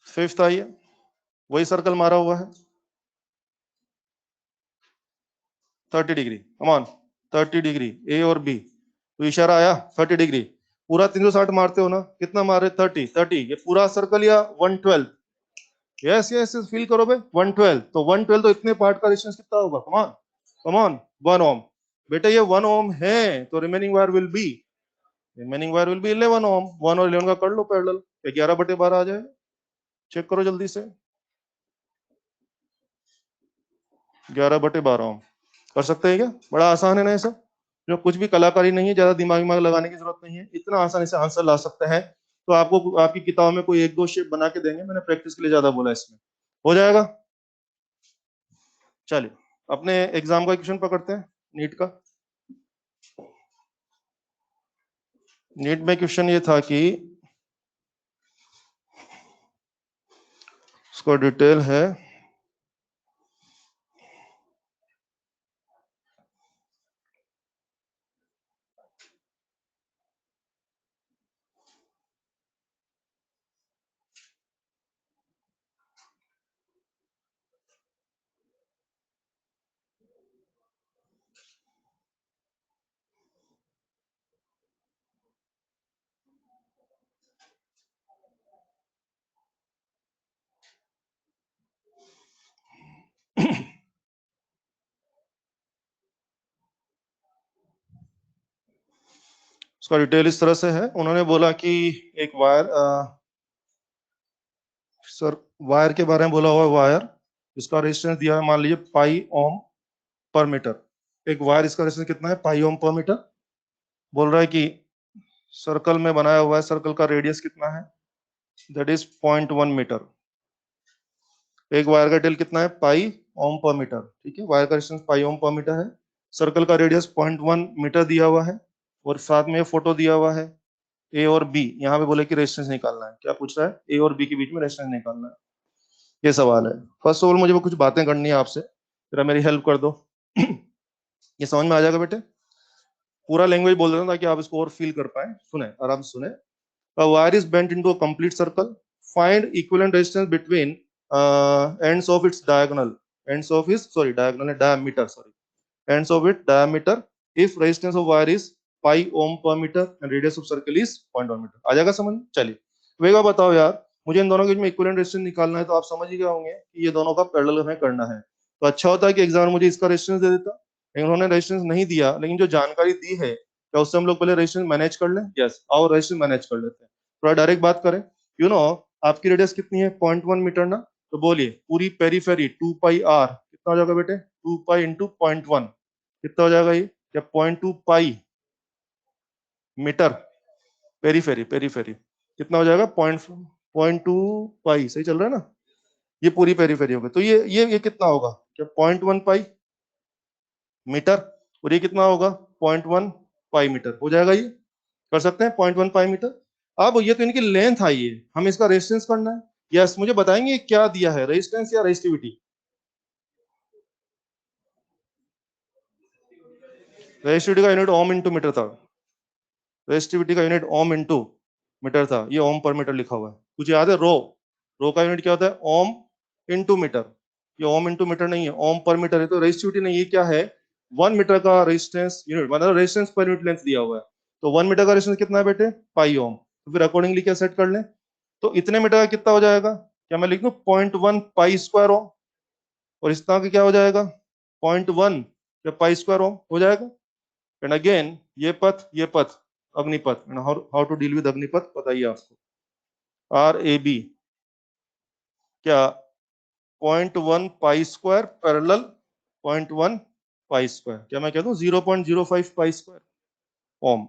फिफ्थ आइए, वही सर्कल मारा हुआ है, 30 डिग्री। कम ऑन, 30 डिग्री ए और बी, तो इशारा आया 30 डिग्री। पूरा 360 मारते हो ना, कितना मारे? 30 ये पूरा सर्कल या 1/12? यस यस, फील करो भाई, 1/12, तो 1/12 तो इतने पार्ट का डिस्टेंस कितना होगा? कम ऑन, कम ऑन, 1 ओम। बेटा ये 1 ओम है, तो रिमेनिंग वायर विल बी 11 ओम। 1 और 11 का कर लो पैरेलल, 11/12 आ जाएगा। चेक करो जल्दी से, 11/12 ओम। कर सकते हैं क्या? बड़ा आसान है ना ये सब। जो कुछ भी कलाकारी नहीं है, ज्यादा दिमाग दिमाग लगाने की जरूरत नहीं है, इतना आसानी से आंसर ला सकते हैं। तो आपको आपकी किताब में कोई एक दो शेप बना के देंगे, मैंने प्रैक्टिस के लिए ज्यादा बोला इसमें। हो जाएगा। चलिए, अपने एग्जाम का क्वेश्चन पकड़ते हैं, नीट का। नीट में क्वेश्चन ये था कि उसका डिटेल है, उसका डिटेल इस तरह से है, उन्होंने बोला कि एक वायर, सर वायर के बारे में बोला हुआ है, वायर इसका रेजिस्टेंस दिया है मान लीजिए पाई ओम पर मीटर। एक वायर इसका रेजिस्टेंस कितना है, पाई ओम पर मीटर। बोल रहा है कि सर्कल में बनाया हुआ है, सर्कल का रेडियस कितना है, दैट इज 0.1 मीटर। एक वायर का टेल कितना है, पाई ओम पर मीटर, ठीक है, वायर का रेजिस्टेंस पाई ओम पर मीटर है, सर्कल का रेडियस 0.1 मीटर दिया हुआ है, और साथ में फोटो दिया हुआ है ए और बी। यहाँ पे बोले कि रेजिस्टेंस निकालना है, क्या पूछ रहा है, ए और बी के बीच में रेजिस्टेंस निकालना है, ये सवाल है। फर्स्ट ऑफ ऑल मुझे कुछ बातें करनी है आपसे, जरा मेरी हेल्प कर दो। ये समझ में आ जाएगा बेटे, पूरा लैंग्वेज बोल रहा हूँ ताकि आप इसको और फील कर पाए, सुने आराम से सुने। A wire is bent into a complete circle. Find equivalent resistance between ends of its diagonal. Ends of is sorry diagonal diameter. Sorry, ends of its diameter. If resistance of wire is pi ohm per meter and radius of circle is 0.1 meter. आ जाएगा समझ? चलिए तो एक बार बताओ यार, मुझे इन दोनों के बीच में इक्विवेलेंट रेजिस्टेंस निकालना है, तो आप समझ ही गए होंगे कि ये दोनों का पैरेलल हमें करना है। तो अच्छा होता है कि एग्जाम मुझे इसका रेजिस्टेंस दे देता, लेकिन उन्होंने रेजिस्टेंस नहीं दिया, लेकिन जो जानकारी दी है क्या उससे हम लोग पहले रेजिस्टेंस मैनेज कर लें? यस, आओ रेजिस्टेंस मैनेज कर लेते हैं। थोड़ा डायरेक्ट बात करें, यू नो आपकी रेडियस कितनी है, 0.1 मीटर ना, तो बोलिए पूरी पेरीफेरी 2 पाई आर कितना हो जाएगा बेटे, 2 पाई इंटू 0.1 कितना हो जाएगा ये, या 0.2 पाई मीटर। पेरीफेरी पेरीफेरी कितना हो जाएगा, 0.2 पाई, सही चल रहा है ना, ये पूरी पेरीफेरी होगी, तो ये कितना होगा, क्या 0.1 पाई मीटर, और ये कितना होगा 0.1 पाई मीटर, हो जाएगा ये, कर सकते हैं 0.1 पाई मीटर। अब ये तो इनकी लेंथ आई है, हम इसका रेजिस्टेंस करना है। यस, मुझे बताएंगे क्या दिया है, रेजिस्टेंस या रेजिस्टिविटी? रेजिस्टिविटी का यूनिट ओम इंटू मीटर था, रेजिस्टिविटी का यूनिट ओम इंटू मीटर था, ये ओम पर मीटर लिखा हुआ है, कुछ याद है? रो का यूनिट क्या होता है, ओम इंटू मीटर, ये ओम इंटू मीटर नहीं है, ओम पर मीटर है, तो रेजिस्टिविटी नहीं, ये क्या है, 1 मीटर का रेजिस्टेंस यूनिट, मतलब रेजिस्टेंस पर यूनिट लेंथ दिया हुआ है, तो 1 मीटर का रेजिस्टेंस कितना है बेटे, पाई ओम, तो फिर अकॉर्डिंगली क्या सेट कर लें, तो इतने मीटर का कितना हो जाएगा, क्या मैं लिख दूं 0.1 पाई स्क्वायर ओम, और इस तरह का क्या हो जाएगा 0.1 या पाई स्क्वायर ओम हो जाएगा। एंड अगेन ये पथ Agnipath, how to deal with Agnipath बताइए आपको, RAB क्या 0.1 pi square parallel 0.1 pi square, क्या मैं कह दूं 0.05 पाई स्क्वायर ओम।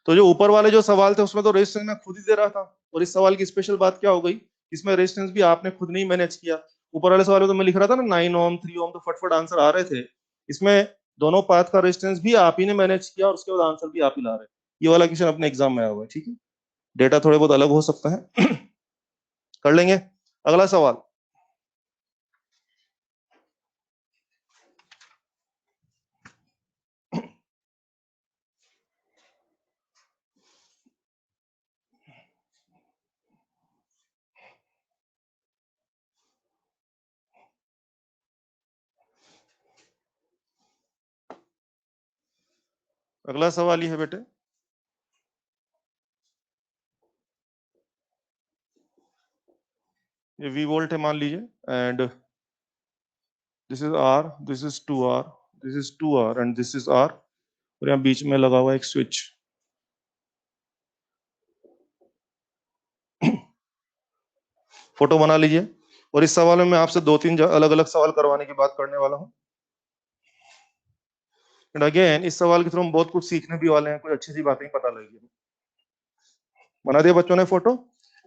तो जो ऊपर वाले जो सवाल थे उसमें तो रेजिस्टेंस मैं खुद ही दे रहा था, और इस सवाल की स्पेशल बात क्या हो गई, इसमें रेजिस्टेंस भी आपने खुद नहीं मैनेज किया। ऊपर वाले सवाल में तो मैं लिख रहा था ना 9 ओम 3 ओम, तो फटफट आंसर आ रहे थे, इसमें दोनों पाथ का रेजिस्टेंस भी आप ही ने मैनेज किया, और उसके बाद आंसर भी आप ही ला रहे हैं। ये वाला क्वेश्चन अपने एग्जाम में आया हुआ है, ठीक है, डेटा थोड़े बहुत अलग हो सकता है। कर लेंगे अगला सवाल। अगला सवाल ये है बेटे, ये V वोल्ट है मान लीजिए, and this is R, this is 2R, this is 2R and this is R, और यहाँ बीच में लगा हुआ एक स्विच। फोटो बना लीजिए, और इस सवाल में मैं आपसे 2-3 अलग अलग सवाल करवाने की बात करने वाला हूँ। एंड अगेन इस सवाल के थ्रू हम बहुत कुछ सीखने भी वाले हैं, कुछ अच्छी सी बातें पता लगेगी। बना दिया बच्चों ने फोटो,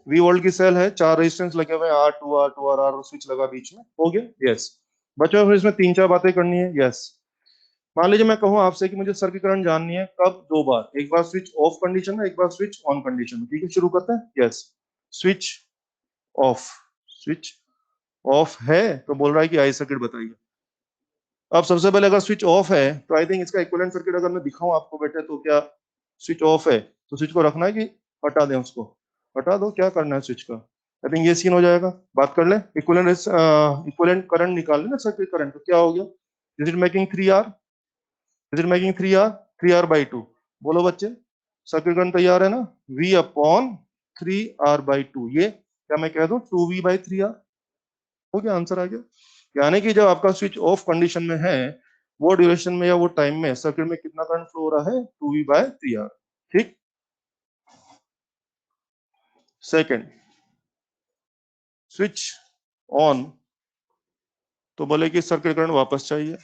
V वोल्ट की सेल है, 4 रेजिस्टेंस लगे हुए हैं, R2R स्विच लगा बीच में, हो गया। यस बच्चों, फिर इसमें 3-4 बातें करनी है। यस, मान लीजिए मैं कहूँ आपसे कि मुझे सर्किट करंट जाननी है, कब, 2 बार, एक बार स्विच ऑफ कंडीशन में, एक बार स्विच ऑन कंडीशन में, ठीक है, शुरू करते हैं। Yes, switch off, switch off है, तो बोल रहा है कि आई सर्किट बताइए। अब सबसे पहले अगर स्विच ऑफ है तो आई थिंक इसका इक्विवेलेंट सर्किट अगर मैं दिखाऊं आपको बेटे, तो क्या स्विच ऑफ है तो स्विच को रखना है कि हटा दें उसको, हटा दो, क्या करना है स्विच का, आई थिंक ये सीन हो जाएगा। बात कर ले, इक्विवेलेंट करंट निकाल लेना, सर्किट करंट, तो क्या हो गया, is it making 3R, is it making 3R, 3R/2, बोलो बच्चे, सर्किट करंट तैयार है ना, V/3R/2, ये क्या मैं कह दूं 2V/3R, हो गया, आंसर आ गया। यानी कि जब आपका स्विच ऑफ कंडीशन में है वो ड्यूरेशन में या वो टाइम में सर्किट में कितना करंट फ्लो हो रहा है, 2V/3R। ठीक। सेकंड, स्विच ऑन तो बोले कि सर्किट करंट वापस चाहिए।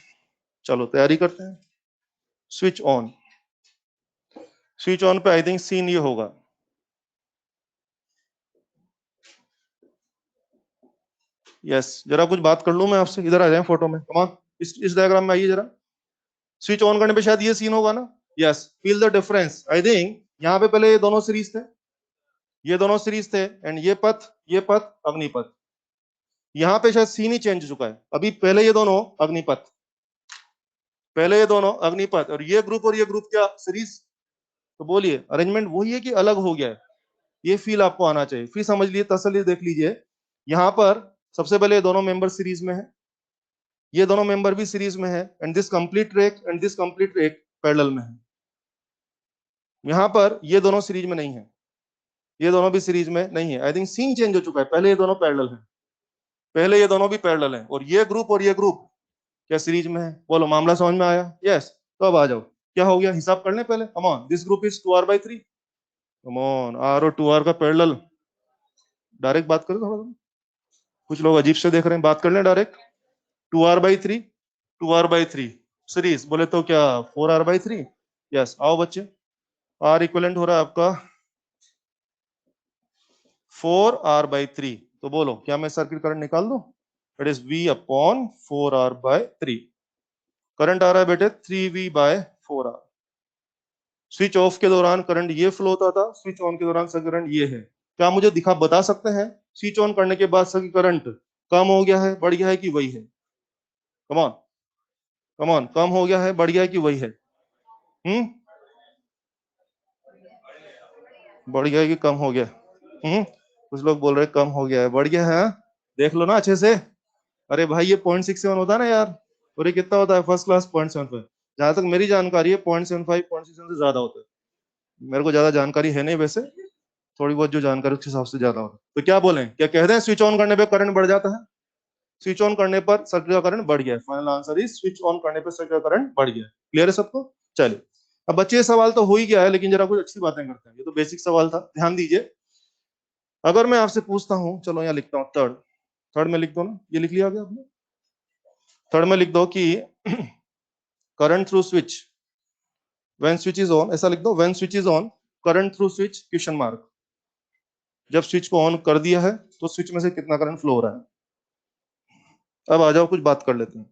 चलो तैयारी करते हैं। स्विच ऑन, स्विच ऑन पे आई थिंक सीन ये होगा, यस जरा कुछ बात कर लूं मैं आपसे, इधर आ जाए फोटो में, कमान इस डायग्राम में आइए जरा। स्विच ऑन करने पे शायद ये सीन होगा ना, yes feel the difference. I think यहाँ पे पहले ये दोनों सीरीज थे, ये दोनों सीरीज थे, एंड ये पथ अग्निपथ। यहाँ पे शायद सीन ही चेंज हो चुका है। अभी पहले ये दोनों अग्निपथ, पहले ये दोनों अग्निपथ, और ये ग्रुप क्या सीरीज। तो बोलिए अरेंजमेंट वही है कि अलग हो गया है, ये फील आपको आना चाहिए। फिर समझ लीजिए, तसल्ली देख लीजिए, यहाँ पर सबसे पहले ये दोनों मेंबर सीरीज में है, ये दोनों मेंबर भी सीरीज में है, and this complete track and this complete track parallel में है। यहाँ पर ये दोनों सीरीज में नहीं है, ये दोनों भी सीरीज में नहीं है। आई थिंक सीन चेंज हो चुका है, पहले ये दोनों पैरेलल है, पहले ये दोनों भी पैरेलल है, और ये ग्रुप क्या सीरीज में है। बोलो मामला समझ में आया, यस। तो अब आ जाओ, क्या हो गया हिसाब कर लें पहले। कम on, this group is 2R/3, come on, R और 2R का पैरेलल। डायरेक्ट बात करें थोड़ा, कुछ लोग अजीब से देख रहे हैं, बात कर लें डायरेक्ट। 2R/3, 2R/3 सीरीज, बोले तो क्या 4R/3। यस, आओ बच्चे, R इक्विवेलेंट हो रहा है आपका 4R/3। तो बोलो क्या मैं सर्किट करंट निकाल दूं, इट इज V/4R/3। करंट आ रहा है बेटे 3V/4R। स्विच ऑफ के दौरान करंट ये फ्लो होता था, स्विच ऑन के दौरान करंट ये है। क्या मुझे बता सकते हैं स्विच ऑन करने के बाद सभी करंट कम हो गया है, बढ़ गया है कि वही है। कम ऑन, कम ऑन, कम हो गया है, बढ़ गया है कि वही है। बढ़ गया है कि कम हो गया। कुछ लोग बोल रहे कम हो गया है, बढ़ गया है। देख लो ना अच्छे से। अरे भाई ये 0.67 होता है ना यार, और ये कितना होता है फर्स्ट क्लास 0.75। जहां तक मेरी जानकारी है 0.75 0.67 से ज्यादा होता है। मेरे को ज्यादा जानकारी है नहीं वैसे, थोड़ी बहुत जो जानकारी उसके हिसाब से ज्यादा होता है। तो क्या बोलें, क्या कहते हैं स्विच ऑन करने पे करंट बढ़ जाता है, स्विच ऑन करने पर सर्किट का करंट बढ़ गया है। Final answer is switch on करने पर सर्किट का करंट बढ़ गया है। क्लियर है सबको। चलिए, अब बच्चे ये सवाल तो हो ही गया है, लेकिन जरा कुछ अच्छी बातें करते हैं। ये तो बेसिक सवाल था, ध्यान दीजिए। अगर मैं आपसे पूछता हूं, चलो यहाँ लिखता हूँ थर्ड, थर्ड में लिख दो ना, ये लिख लिया गया आपने। थर्ड में लिख दो कि current through switch when switch is on, ऐसा लिख दो, when switch is on current through switch question mark. जब स्विच को ऑन कर दिया है तो स्विच में से कितना करंट फ्लो हो रहा है। अब आ जाओ कुछ बात कर लेते हैं।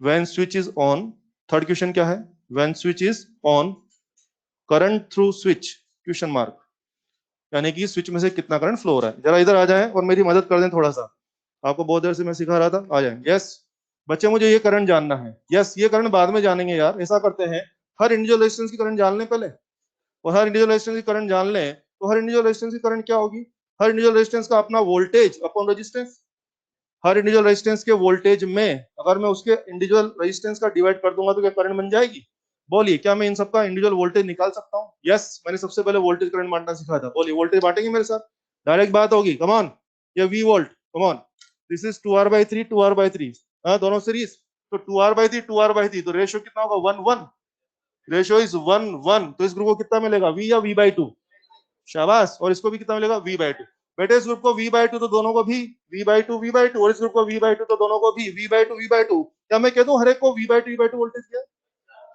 When switch is on, third question क्या है, when switch is on current through switch question mark, यानी कि स्विच में से कितना करंट फ्लो हो रहा है। जरा इधर आ जाएं और मेरी मदद कर दें थोड़ा सा, आपको बहुत देर से मैं सिखा रहा था, आ जाएं। यस बच्चे, मुझे ये करंट जानना है। यस, ये करंट बाद में जानेंगे यार, ऐसा करते हैं हर इंडिविजुअल रेजिस्टेंस की करंट जान लें पहले, और हर इंडिविजुअल रेजिस्टेंस की करंट जान लें तो हर इंडिविजुअल रेजिस्टेंस की करंट क्या होगी, हर इंडिविजुअल रेजिस्टेंस का अपना वोल्टेज अपॉन रेजिस्टेंस। हर इंडिविजुअल रेजिस्टेंस के वोल्टेज में अगर मैं उसके इंडिविजुअल रेजिस्टेंस का डिवाइड कर दूंगा तो क्या करंट बन जाएगी। बोलिए क्या मैं इन सबका इंडिविजुअल वोल्टेज निकाल सकता हूँ। यस, मैंने सबसे पहले वोल्टेज करंट बांटना सिखाया था। बोलिए वोल्टेज बांटेंगे मेरे साथ, डायरेक्ट बात होगी। कम ऑन, ये V volt, come on, this is 2R/3 2R/3, हाँ दोनों सीरीज। तो 2R/3 2R/3, तो रेशियो कितना होगा 1:1, रेशियो इज 1:1। तो इस ग्रुप को कितना मिलेगा, V या V/2। शाबाश, और इसको भी कितना मिलेगा, V/2। बेटे इस ग्रुप को V/2 तो दोनों को भी V/2 V/2, और इस ग्रुप को V/2 तो दोनों को भी V/2 V/2। क्या मैं कह दूं हर एक को V/2 V/2 वोल्टेज क्या है,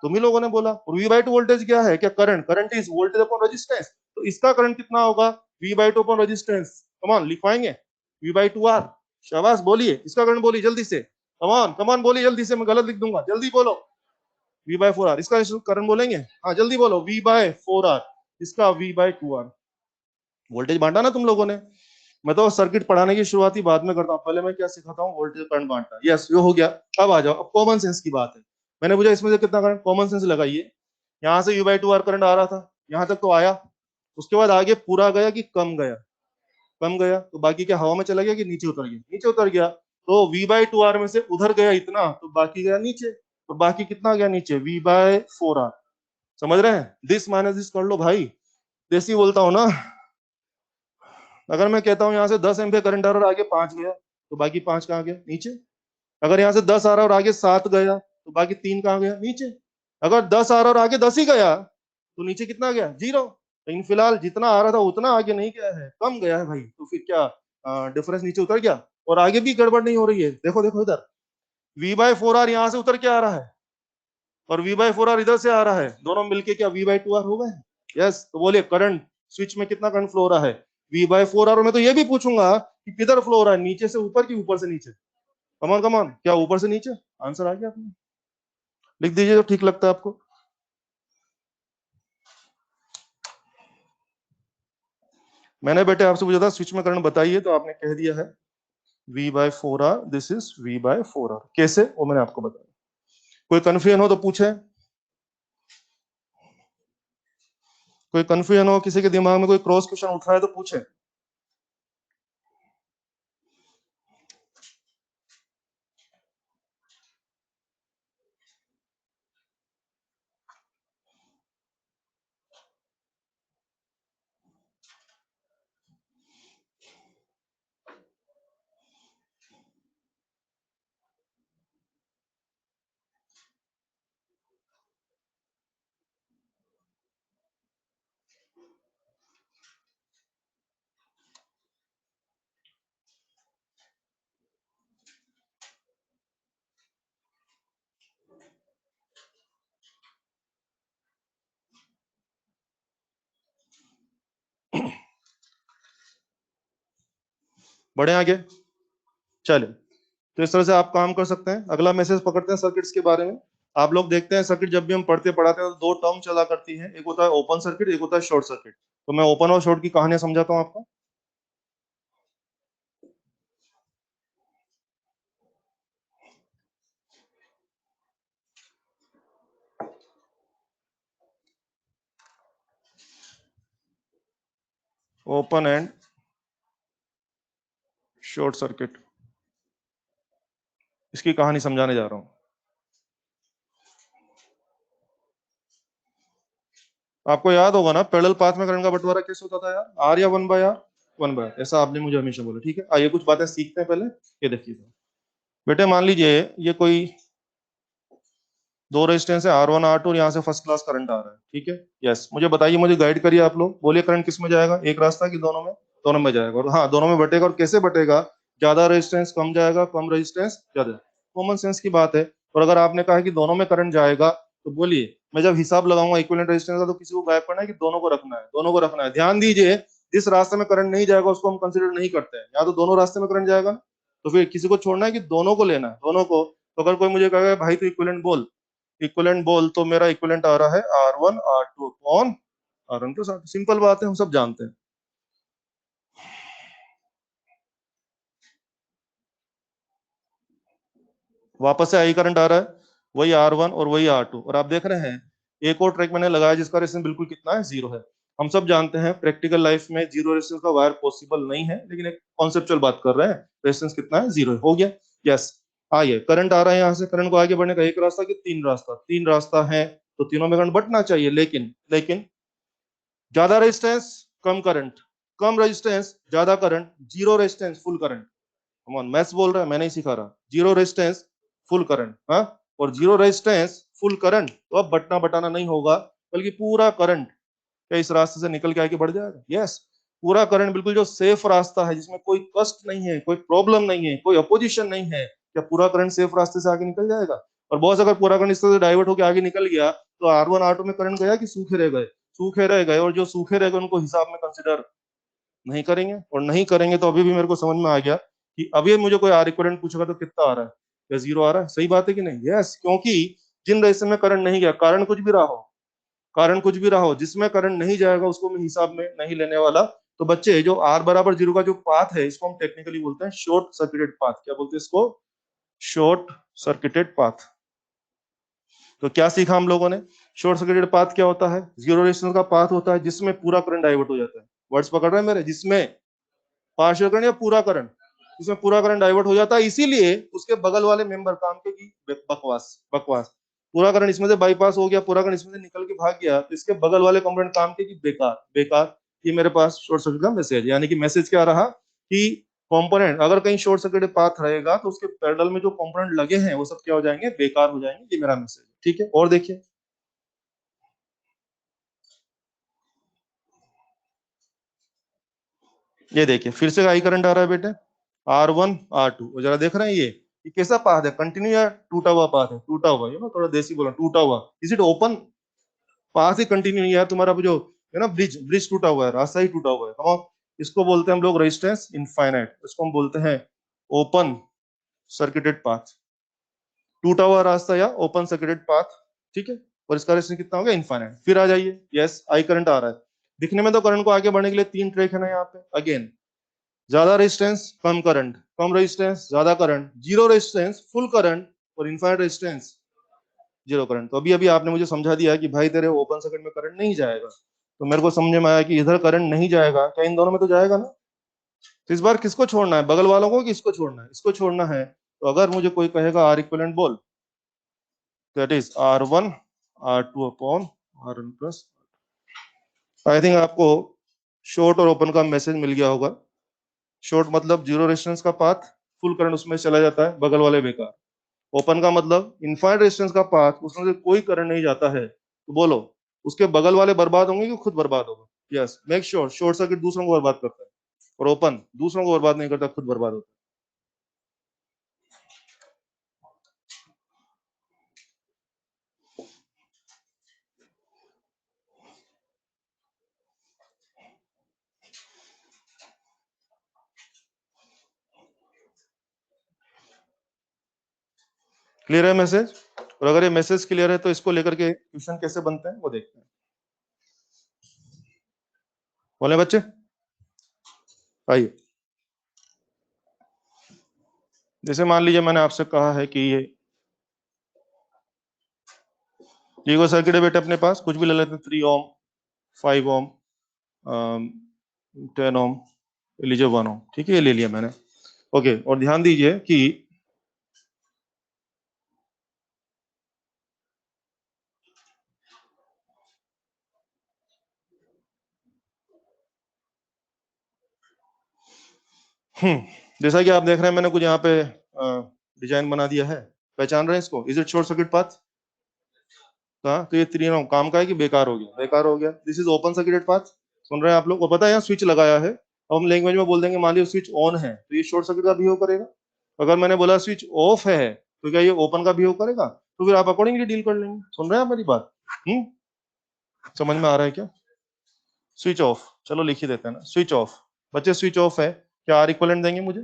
तुम ही लोगों ने बोला। और V/2 वोल्टेज क्या है, क्या current, current is voltage upon resistance. तो इसका करंट कितना होगा, V/2 upon resistance. Come on, लिखवाएंगे V/2R। शाबाश, बोलिए इसका करंट, बोलिए जल्दी से, कम ऑन बोलिए जल्दी से, मैं गलत लिख दूंगा, जल्दी बोलो। V/4R, इसका करंट बोलेंगे, हाँ जल्दी बोलो, V/4R, इसका V/2R। वोल्टेज बांटा ना तुम लोगों ने। मैं तो सर्किट पढ़ाने की शुरुआत ही बाद में करता हूँ, पहले मैं क्या सिखाता हूँ, वोल्टेज करंट बांटना। यस, ये हो गया। अब आ जाओ, अब कॉमन सेंस की बात है। मैंने पूछा इसमें से कितना करंट, कॉमन सेंस लगाइए। यहाँ से U/2R करंट आ रहा था, यहाँ तक तो आया, उसके बाद आगे पूरा गया कि कम गया, कम गया, तो बाकी क्या हवा में चला गया कि नीचे उतर गया, नीचे उतर गया। तो V/2R में से उधर गया इतना, तो बाकी गया नीचे, तो बाकी कितना गया नीचे, V/4R। समझ रहे हैं, दिस माइनस दिस कर लो भाई, देसी बोलता हूँ ना। अगर मैं कहता हूं यहाँ से 10 एम्पीयर करंट आ रहा है, आगे 5 गया, तो बाकी 5 कहाँ गया, नीचे। अगर यहाँ से 10 आ रहा है और आगे 7 गया तो बाकी 3 कहाँ गया? नीचे। अगर 10 आ रहा है और आगे 10 ही गया तो नीचे कितना गया? 0। लेकिन फिलहाल जितना आ रहा था उतना आगे नहीं गया है, कम गया है भाई, तो फिर क्या डिफरेंस नीचे उतर गया? और आगे भी गड़बड़ नहीं हो रही है, देखो देखो इधर, V/4R यहाँ से उतर के आ रहा है और V/4R इधर से आ रहा है, दोनों मिलके क्या V/2R हो गए? यस। तो बोलिए करंट स्विच में कितना करंट फ्लो हो रहा है? V/4R। और मैं तो ये भी पूछूंगा कि किधर फ्लो हो रहा है, नीचे से ऊपर कि ऊपर से नीचे? कमान कमान, क्या ऊपर से नीचे? आंसर आ गया आपने, लिख दीजिए जो ठीक लगता है आपको। मैंने बेटे आपसे पूछा था स्विच में करंट बताइए, तो आपने कह दिया है V/4R, दिस इज V/4R। कैसे, वो मैंने आपको बताया। कोई कंफ्यूजन हो तो पूछे, कोई कंफ्यूजन हो, किसी के दिमाग में कोई क्रॉस क्वेश्चन उठ रहा है तो पूछे। बढ़े आगे, चले। तो इस तरह से आप काम कर सकते हैं। अगला मैसेज पकड़ते हैं सर्किट्स के बारे में। आप लोग देखते हैं सर्किट जब भी हम पढ़ते पढ़ाते हैं तो दो टर्म चला करती है, एक होता है ओपन सर्किट, एक होता है शॉर्ट सर्किट। तो मैं ओपन और शॉर्ट की कहानियां समझाता हूँ आपको। ओपन एंड शॉर्ट सर्किट, इसकी कहानी समझाने जा रहा हूं। आपको याद होगा ना पैरेलल पाथ में करंट का बंटवारा कैसे होता था यार? आर या 1/R? 1/R, ऐसा आपने मुझे हमेशा बोला। ठीक है, आइए कुछ बातें सीखते हैं पहले। ये देखिए बेटे, मान लीजिए ये कोई दो रेजिस्टेंस है R1 R2 और यहाँ से फर्स्ट क्लास करंट आ रहा है। ठीक है, यस। मुझे बताइए, मुझे गाइड करिए आप लोग, बोलिए करंट किस में जाएगा? एक रास्ता कि दोनों में? दोनों में जाएगा। और हाँ, दोनों में बटेगा। और कैसे बटेगा? ज्यादा रेजिस्टेंस कम जाएगा, कम रेजिस्टेंस ज्यादा। कॉमन सेंस की बात है। और अगर आपने कहा कि दोनों में करंट जाएगा तो बोलिए मैं जब हिसाब लगाऊंगा इक्विवेलेंट रेजिस्टेंस का तो किसी को गायब करना है कि दोनों को रखना है? दोनों को रखना है। ध्यान दीजिए, जिस रास्ते में करंट नहीं जाएगा उसको हम कंसिडर नहीं करते हैं। या तो दोनों रास्ते में करंट जाएगा ना, तो फिर किसी को छोड़ना है कि दोनों को लेना है? दोनों को। तो अगर कोई मुझे कहेगा भाई तो इक्विवेलेंट बोल, इक्विवेलेंट बोल, तो मेरा इक्विवेलेंट आ रहा है R1 R2 कौन? R1 के साथ। सिंपल बात है, हम सब जानते हैं। वापस से आई करंट आ रहा है, वही R1 और वही R2। और आप देख रहे हैं एक और ट्रैक मैंने लगाया जिसका रेजिस्टेंस बिल्कुल कितना है? 0 है। हम सब जानते हैं प्रैक्टिकल लाइफ में जीरो रेजिस्टेंस का वायर पॉसिबल नहीं है, लेकिन एक कॉन्सेप्चुअल बात कर रहे हैं। रेजिस्टेंस कितना है? 0 हो गया। यस। आइए, करंट आ रहा है यहाँ से। करंट को आगे बढ़ने का एक रास्ता कि तीन रास्ता? तीन रास्ता है, तो तीनों में करंट बटना चाहिए। लेकिन लेकिन ज्यादा रेजिस्टेंस कम करंट, कम रेजिस्टेंस ज्यादा current, zero resistance full current. Come on, maths बोल रहा है, मैं नहीं सिखा रहा। जीरो रेजिस्टेंस फुल करंट, हाँ। और जीरो रेजिस्टेंस फुल करंट, तो अब बटना बटाना नहीं होगा, बल्कि पूरा करंट क्या इस रास्ते से निकल के आगे बढ़ जाएगा? यस। पूरा करंट बिल्कुल जो सेफ रास्ता है, जिसमें कोई कष्ट नहीं है, कोई प्रॉब्लम नहीं है, कोई अपोजिशन नहीं है, क्या पूरा करंट सेफ रास्ते से आगे निकल जाएगा? और बहुत अगर पूरा करंट इस तरह से डाइवर्ट होकर आगे निकल गया तो R1 R2 में करंट गया कि सूखे रह गए? सूखे रह गए। और जो सूखे रह गए उनको हिसाब में कंसिडर नहीं करेंगे। और नहीं करेंगे तो अभी भी मेरे को समझ में आ गया कि अभी मुझे कोई आर इक्विवेलेंट पूछेगा तो कितना आ रहा है? क्या 0 आ रहा है? सही बात है कि नहीं? यस। क्योंकि जिन रेजिस्टेंस में करंट नहीं गया, कारण कुछ भी रहा हो, कारण कुछ भी रहा हो, जिसमें करंट नहीं जाएगा उसको मैं हिसाब में नहीं लेने वाला। तो बच्चे, जो R = 0 का जो पाथ है, इसको हम टेक्निकली बोलते हैं शॉर्ट सर्किटेड पाथ। क्या बोलते हैं इसको? Short circuited path. तो क्या सीखा हम लोगों ने? शॉर्ट सर्किटेड पाथ क्या होता है? जीरो रेजिस्टेंस का पाथ होता है जिसमें पूरा करंट डाइवर्ट हो जाता है। वर्ड्स पकड़ रहे हैं मेरे? जिसमें पार्शियल करंट या पूरा करंट, इसमें पूरा करंट डाइवर्ट हो जाता है। इसीलिए उसके बगल वाले मेंबर काम के की बकवास बकवास। पूरा करंट इसमें से बाईपास हो गया, पूरा करंट इसमें से निकल के भाग गया, तो इसके बगल वाले कंपोनेंट काम के की बेकार बेकार। ये मेरे पास शॉर्ट सर्किट का मैसेज, यानी कि मैसेज क्या रहा कि कंपोनेंट अगर कहीं शॉर्ट सर्किटेड पाथ रहेगा तो उसके पैरेलल में जो कंपोनेंट लगे हैं वो सब क्या हो जाएंगे, बेकार हो जाएंगे। ये मेरा मैसेज है, ठीक है। और देखिए ये देखिए फिर से आई करंट आ रहा है बेटे, R1 R2। जरा देख रहे हैं ये कैसा पाथ है, कंटिन्यू या टूटा हुआ पाथ है? टूटा हुआ, ये ना थोड़ा देसी बोला, टूटा हुआ। Is it open? Path he continue नहीं है तुम्हारा, जो है ना ब्रिज ब्रिज टूटा हुआ है, रास्ता ही टूटा हुआ है। कम इसको बोलते हैं हम लोग रेजिस्टेंस इनफाइनाइट, इसको हम बोलते हैं ओपन सर्किटेड पाथ। टूटा हुआ रास्ता या ओपन सर्किटेड पाथ, ठीक है। और इसका रेजिस्टेंस कितना हो गया, इनफाइनाइट। फिर आ जाइए, यस आई करंट आ रहा है। दिखने में तो करंट को आगे बढ़ने के लिए तीन ट्रैक है ना यहाँ पे। अगेन ज्यादा रेजिस्टेंस कम करंट, कम रेजिस्टेंस ज्यादा current, zero resistance full current, और इनफाइनाइट रेजिस्टेंस जीरो करंट। तो अभी अभी आपने मुझे समझा दिया कि भाई तेरे ओपन सर्किट में करंट नहीं जाएगा, तो मेरे को समझ में आया कि इधर करंट नहीं जाएगा, क्या इन दोनों में तो जाएगा ना। तो इस बार किसको छोड़ना है, बगल वालों को कि इसको छोड़ना है? इसको छोड़ना है। तो अगर मुझे कोई कहेगा आर इक्विवेलेंट बोल, that is R1 R2 upon R1 plus. I think आपको शॉर्ट और ओपन का मैसेज मिल गया होगा। शॉर्ट मतलब जीरो रेजिस्टेंस का पाथ, फुल करंट उसमें चला जाता है, बगल वाले बेकार। ओपन का मतलब इनफाइनाइट रेजिस्टेंस का पाथ, उसमें से कोई करंट नहीं जाता है। तो बोलो उसके बगल वाले बर्बाद होंगे कि खुद बर्बाद होगा? Yes, make sure short circuit दूसरों को बर्बाद करता है, और ओपन दूसरों को बर्बाद नहीं करता, खुद बर्बाद होता है। क्लियर है मैसेज? और अगर ये मैसेज क्लियर है तो इसको लेकर के क्वेश्चन कैसे बनते हैं वो देखते हैं। बोले बच्चे, आइए। जैसे मान लीजिए मैंने आपसे कहा है कि ये वो सर्किट है बेटे अपने पास, कुछ भी ले लेते हैं, 3 ओम, 5 ओम, 10 ओम, लीजिए 1 ओम, ठीक है, ये ले लिया मैंने। ओके, और ध्यान दीजिए कि जैसा कि आप देख रहे हैं मैंने कुछ यहाँ पे डिजाइन बना दिया है, पहचान रहे हैं इसको? Is it short circuit path? हाँ, तो ये 3 ओम काम का है कि बेकार हो गया? बेकार हो गया। This is open circuited path. सुन रहे हैं आप लोग? और पता है यहाँ स्विच लगाया है, अब हम लैंग्वेज में बोल देंगे मान लीजिए स्विच ऑन है, तो ये शॉर्ट सर्किट का बिहेव करेगा। अगर मैंने बोला स्विच ऑफ है, तो क्या ये ओपन का बिहेव करेगा? तो फिर आप अकॉर्डिंगली डील कर लेंगे। सुन रहे हैं आप मेरी बात? समझ में आ रहा है क्या? स्विच ऑफ, चलो लिख ही देते हैं ना, स्विच ऑफ। बच्चे स्विच ऑफ है, क्या आर इक्विवेलेंट देंगे मुझे?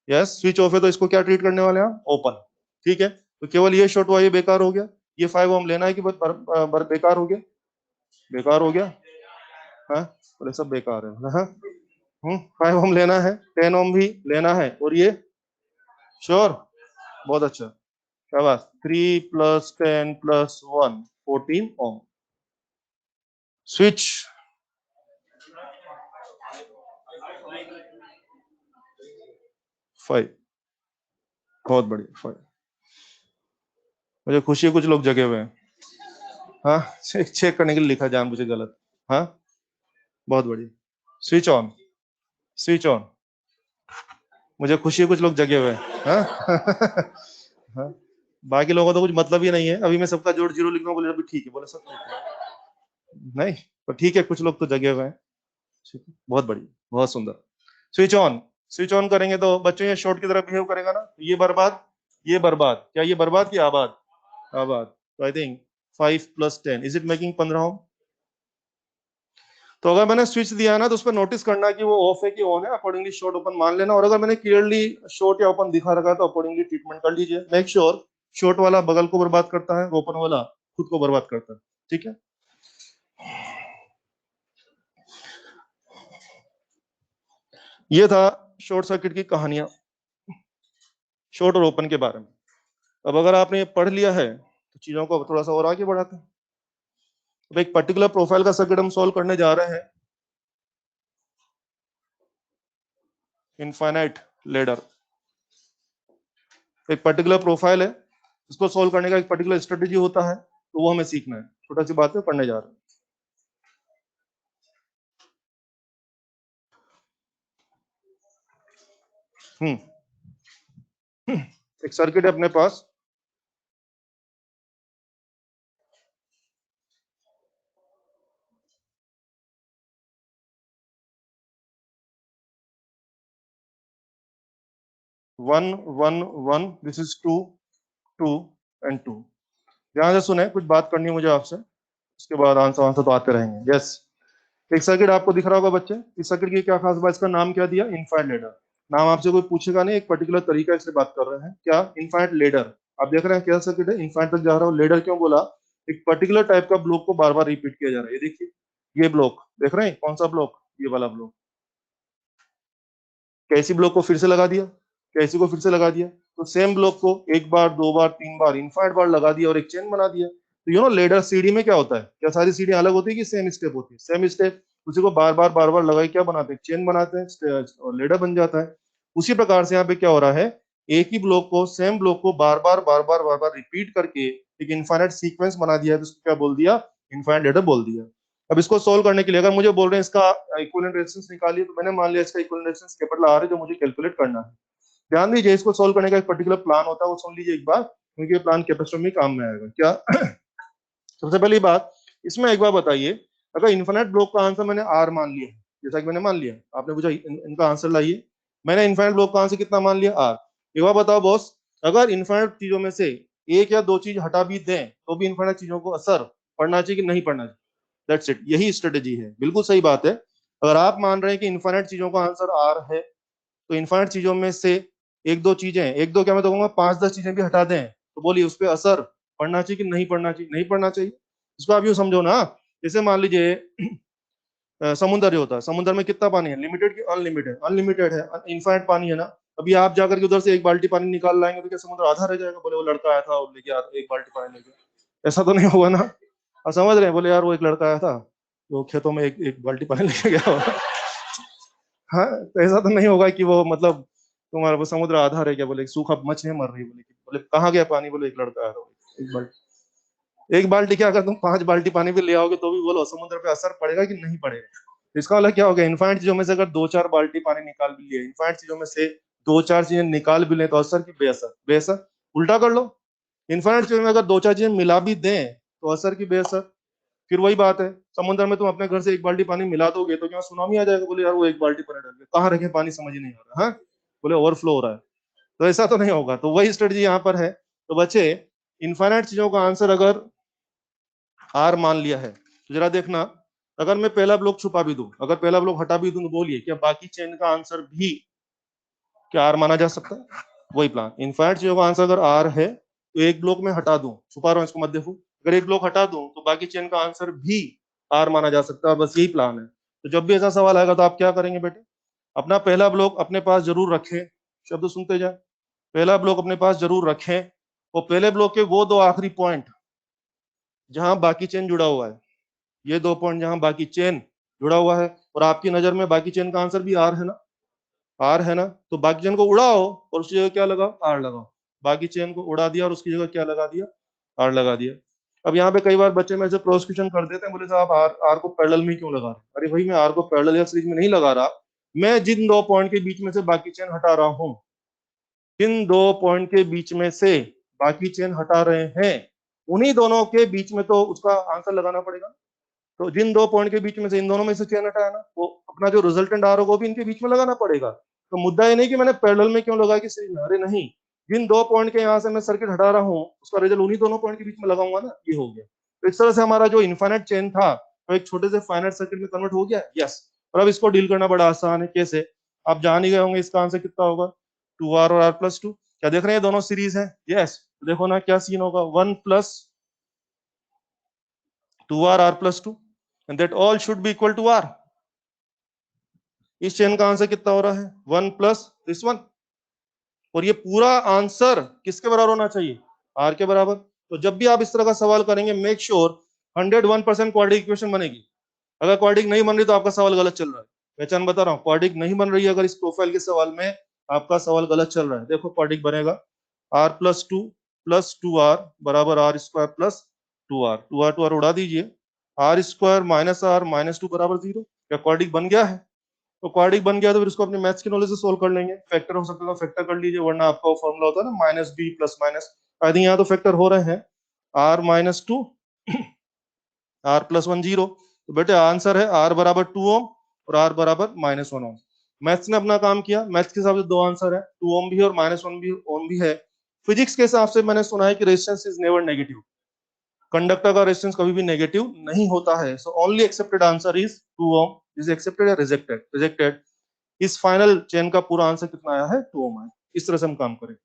यस, स्विच ऑफ है तो इसको क्या ट्रीट करने वाले हैं? ओपन, ठीक है। तो केवल ये शॉर्ट हुआ, ये बेकार हो गया। ये 5 ओम लेना है कि बेकार हो गया? बेकार हो गया। हाँ, बोले सब बेकार है। हाँ, 5 ओम लेना है, 10 ओम भी लेना है, और ये श्योर, बहुत अच्छा, क्या बात। 3 + 10 + 1 14 ओम। स्विच, फाइव, बहुत बढ़िया, 5। मुझे खुशी है कुछ लोग जगे हुए हैं। हाँ, चेक चेक करने के लिए लिखा जान मुझे गलत। हाँ, बहुत बढ़िया। Switch on, switch on. मुझे खुशी है कुछ लोग जगे हुए हैं। हाँ? हाँ? बाकी लोगों को तो कुछ मतलब ही नहीं है। अभी मैं सबका जोड़ जीरो लिख रहा हूँ, बोले अभी ठीक है, बोले सब ठीक है। नहीं, तो ठीक है, कुछ लोग तो जगे हुए हैं। ठीक है, बहुत बढ़िया, बहुत सुंदर। स्विच ऑन, स्विच ऑन करेंगे तो बच्चों ये शॉर्ट की तरह बिहेव करेगा ना, ये बर्बाद, ये बर्बाद, क्या ये बर्बाद की आबाद? आबाद। तो I think 5 + 10 is it making 15 ओम। तो अगर मैंने स्विच दिया है ना, तो उस पर नोटिस करना कि वो ऑफ है कि ऑन है, अकॉर्डिंगली शॉर्ट ओपन मान लेना। और अगर मैंने क्लियरली शॉर्ट या ओपन दिखा रखा है तो अकॉर्डिंगली ट्रीटमेंट कर लीजिए। मेक श्योर शॉर्ट वाला बगल को बर्बाद करता है, ओपन वाला खुद को बर्बाद करता है, ठीक है। ये था शॉर्ट सर्किट की कहानियां, शॉर्ट और ओपन के बारे में। अब अगर आपने ये पढ़ लिया है तो चीजों को थोड़ा सा और आगे बढ़ाते हैं। अब एक पर्टिकुलर प्रोफाइल का सर्किट हम सॉल्व करने जा रहे हैं, इनफाइनाइट लेडर। एक पर्टिकुलर प्रोफाइल है, इसको सॉल्व करने का एक पर्टिकुलर स्ट्रेटेजी होता है, तो वो हमें सीखना है। छोटा सी बात है, पढ़ने जा रहे हैं। एक सर्किट है अपने पास, one one one, this is two two and two. ध्यान से सुने, कुछ बात करनी है मुझे आपसे, उसके बाद आंसर आंसर तो आते रहेंगे। यस, एक सर्किट आपको दिख रहा होगा बच्चे, इस सर्किट की क्या खास बात, इसका नाम क्या दिया, इनफाइनाइट लेडर। नाम आपसे कोई पूछेगा नहीं, एक पर्टिकुलर तरीका इससे बात कर रहे हैं, क्या, इनफाइनाइट लेडर। आप देख रहे हैं क्या सर्किट है, इनफाइनाइट तक जा रहा हो। लेडर क्यों बोला, एक पर्टिकुलर टाइप का ब्लॉक को बार बार रिपीट किया जा रहा है। ये देखिए, ये ब्लॉक देख रहे हैं, कौन सा ब्लॉक, ये वाला ब्लॉक। कैसी ब्लॉक को फिर से लगा दिया, कैसी को फिर से लगा दिया, तो सेम ब्लॉक को एक बार, दो बार, तीन बार, इनफाइनाइट बार लगा दिया और एक चेन बना दिया। तो यू नो लेडर सीढ़ी में क्या होता है, क्या सारी सीढ़ी अलग होती है कि सेम स्टेप होती है, सेम स्टेप, उसी को बार बार लगा के क्या बनाते हैं, चेन बनाते हैं और लेडर बन जाता है। उसी प्रकार से यहाँ पे क्या हो रहा है, एक ही ब्लॉक को, सेम ब्लॉक को बार बार रिपीट करके एक इनफाइनाइट सीक्वेंस बना दिया है, तो उसको क्या बोल दिया, इनफाइनाइट लेडर बोल दिया। अब इसको सोल्व करने के लिए अगर मुझे बोल रहे हैं इसका इक्विवेलेंट रेजिस्टेंस निकालिए, तो मैंने मान लिया इसका इक्विवेलेंट रेजिस्टेंस कैपिटल आर है जो मुझे कैलकुलेट करना है। ध्यान दीजिए, इसको सोल्व करने का एक पर्टिकुलर प्लान होता है, वो सुन लीजिए एक बार, क्योंकि ये प्लान कैपेसिटर में काम में आएगा। क्या सबसे पहली बात, इसमें एक बार बताइए, अगर इनफाइनाइट ब्लॉक का आंसर मैंने आर मान लिया, जैसा कि मैंने मान लिया, आपने पूछा इनका आंसर लाइए, मैंने इनफाइनाइट ब्लॉक का आंसर कितना मान लिया, आर। एक बार बताओ बॉस, अगर इनफाइनाइट चीजों में से एक या दो चीज हटा भी दें तो भी इनफाइनाइट चीजों को असर पड़ना चाहिए कि नहीं पड़ना चाहिए। दैट्स इट, यही स्ट्रेटेजी है, बिल्कुल सही बात है। अगर आप मान रहे हैं कि इनफाइनाइट चीजों का आंसर आर है, तो इनफाइनाइट चीजों में से एक दो चीजें, एक दो क्या मैं तो कहूंगा 5-10 चीजें भी हटा दें, तो बोलिए उस पर असर पड़ना चाहिए कि नहीं पड़ना चाहिए, नहीं पड़ना चाहिए। इसको आप यूं समझो ना, जैसे मान लीजिए समुद्र जो होता है, समुद्र में कितना पानी है, लिमिटेड की अनलिमिटेड, अनलिमिटेड है, इनफाइनाइट पानी है ना। अभी आप जाकर के उधर से एक बाल्टी पानी निकाल लाएंगे तो क्या समुद्र आधा रह जाएगा, बोले वो लड़का आया था और लेके एक बाल्टी पानी लेके, ऐसा तो नहीं होगा ना। आप समझ रहे हैं, बोले यार वो एक लड़का आया था वो खेतों में एक बाल्टी पानी लेके गया होगा। हाँ, तो ऐसा तो नहीं होगा कि वो मतलब तुम्हारा वो समुद्र आधा रह गया, बोले सूखा मछलियां मर रही, बोले कहाँ गया पानी, बोले एक लड़का आया था, एक बाल्टी, एक बाल्टी क्या, अगर तुम 5 बाल्टी पानी भी ले आओगे तो भी बोलो समुद्र पे असर पड़ेगा कि नहीं पड़ेगा। इसका मतलब क्या हो गया, इनफाइनाइट चीजों में से अगर 2-4 बाल्टी पानी निकाल भी लिए, इनफाइनाइट चीजों में से 2-4 चीजें निकाल भी लें तो असर की बेअसर, बेअसर। उल्टा कर लो, इनफाइनाइट चीजों में अगर 2-4 चीजें मिला भी दें तो असर की बेअसर। फिर वही बात है, समुद्र में तुम अपने घर से एक बाल्टी पानी मिला दोगे तो क्या सुनामी आ जाएगा, बोले यार वो एक बाल्टी पानी डाल के कहाँ रखे, पानी समझ ही नहीं आ रहा, हाँ बोले ओवरफ्लो हो रहा है। तो ऐसा तो नहीं होगा, तो वही स्ट्रेटजी यहाँ पर है। तो बच्चे, इनफाइनाइट चीजों का आंसर अगर आर मान लिया है तो जरा देखना, अगर मैं पहला ब्लॉक छुपा भी दूं, अगर पहला ब्लॉक हटा भी दूं, तो बोलिए क्या बाकी चेन का आंसर भी क्या आर माना जा सकता है। वही प्लान, इनफाइनाइट चीजों का आंसर अगर आर है तो एक ब्लॉक में हटा दूं, छुपा रहा हूं इसको मत देखो, अगर एक ब्लॉक हटा दूं तो बाकी चेन का आंसर भी आर माना जा सकता है, बस यही प्लान है। तो जब भी ऐसा सवाल आएगा तो आप क्या करेंगे बेटे, अपना पहला ब्लॉक अपने पास जरूर रखें, शब्द सुनते जाए, पहला ब्लॉक अपने पास जरूर रखें, और पहले ब्लॉक के वो दो आखिरी पॉइंट जहां बाकी चेन जुड़ा हुआ है, ये 2 पॉइंट जहां बाकी चेन जुड़ा हुआ है, और आपकी नजर में बाकी चेन का आंसर भी आर है ना, आर है ना, तो बाकी चेन को उड़ाओ और उसकी जगह क्या लगाओ, आर लगाओ। बाकी चेन को उड़ा दिया और उसकी जगह क्या लगा दिया, आर लगा दिया। अब यहाँ पे कई बार बच्चे में से प्रोसिक्यूशन कर देते हैं, बोले साहब आर आर को पैरेलल में क्यों लगा रहे हैं? अरे भाई मैं आर को पैरेलल या सीरीज में नहीं लगा रहा, मैं जिन 2 पॉइंट के बीच में से बाकी चेन हटा रहा हूँ, जिन 2 पॉइंट के बीच में से बाकी चेन हटा रहे हैं, उन्हीं दोनों के बीच में तो उसका आंसर लगाना पड़ेगा। तो जिन 2 पॉइंट के बीच में से इन दोनों में से चेन हटाया ना, वो अपना जो रिजल्टेंट आर होगा वो भी इनके बीच में लगाना पड़ेगा। तो मुद्दा ये नहीं कि मैंने पैरेलल में क्यों लगा कि सीरीज में, अरे नहीं, जिन 2 पॉइंट के यहाँ से मैं सर्किट हटा रहा हूँ उसका रिजल्ट उन्हीं दोनों पॉइंट के बीच में लगाऊंगा ना, ये हो गया। तो इस तरह से हमारा जो इन्फाइनाइट चेन था वो एक छोटे से फाइनाइट सर्किट में कन्वर्ट हो गया। यस, और अब इसको डील करना बड़ा आसान है, कैसे, आप जान ही गए होंगे इसका आंसर कितना होगा, 2R और R+2। क्या देख रहे हैं, दोनों सीरीज है। यस, देखो ना क्या सीन होगा, 1+2R R+2 and that all should be equal to R। इस चेन का आंसर कितना हो रहा है, 1+this 1, और ये पूरा आंसर किसके बराबर होना चाहिए, आर के बराबर। तो जब भी आप इस तरह का सवाल करेंगे, मेक श्योर 101% क्वाड्रेटिक इक्वेशन बनेगी। अगर क्वाड्रेटिक नहीं बन रही तो आपका सवाल गलत चल रहा है, पहचान बता रहा हूँ, क्वाड्रेटिक नहीं बन रही है अगर इस प्रोफाइल के सवाल में, आपका सवाल गलत चल रहा है। देखो क्वाड्रेटिक बनेगा, R+2 प्लस 2R बराबर R² प्लस 2R, 2R उड़ा दीजिए, R² - R - 2 बराबर 0। क्या क्वाड्रेटिक बन गया है? तो क्वाड्रिक बन गया तो फिर उसको अपने मैथ्स की नॉलेज से सोल्व कर लेंगे। फैक्टर हो सकता है तो फैक्टर कर लीजिए, वरना आपका वो फॉर्मूला होता है ना minus b plus minus. I think यहाँ तो फैक्टर हो रहे हैं, r minus two r plus one zero. तो बेटे आंसर है आर बराबर 2 ओम और आर बराबर -1 ओम। मैथ्स ने अपना काम किया, मैथ्स के हिसाब से दो आंसर है, 2 ओम भी और -1 भी ओम भी है। फिजिक्स के हिसाब से मैंने सुना है कि resistance is never negative, conductor का रेजिस्टेंस कभी भी नेगेटिव नहीं होता है। So only accepted answer is 2 ohm. Is accepted या रिजेक्टेड? रिजेक्टेड। इस फाइनल चेन का पूरा आंसर कितना आया है? 2 ओम है। इस तरह से हम काम करें।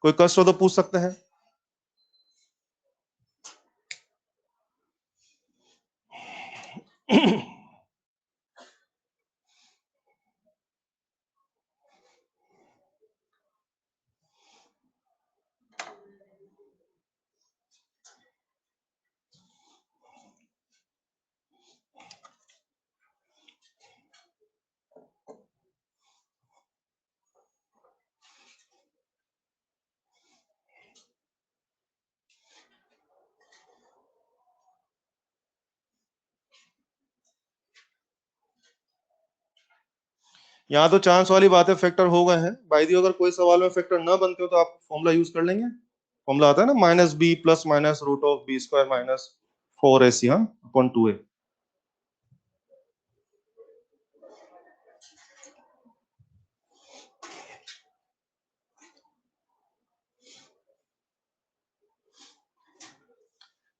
कोई कष्ट हो तो पूछ सकते हैं। यहाँ तो चांस वाली बात है, फैक्टर हो गए हैं। बाई दी अगर कोई सवाल में फैक्टर ना बनते हो तो आप फॉर्मूला यूज कर लेंगे। फॉर्मूला आता है ना minus b plus minus root of b square minus 4ac हाँ अपॉन 2a।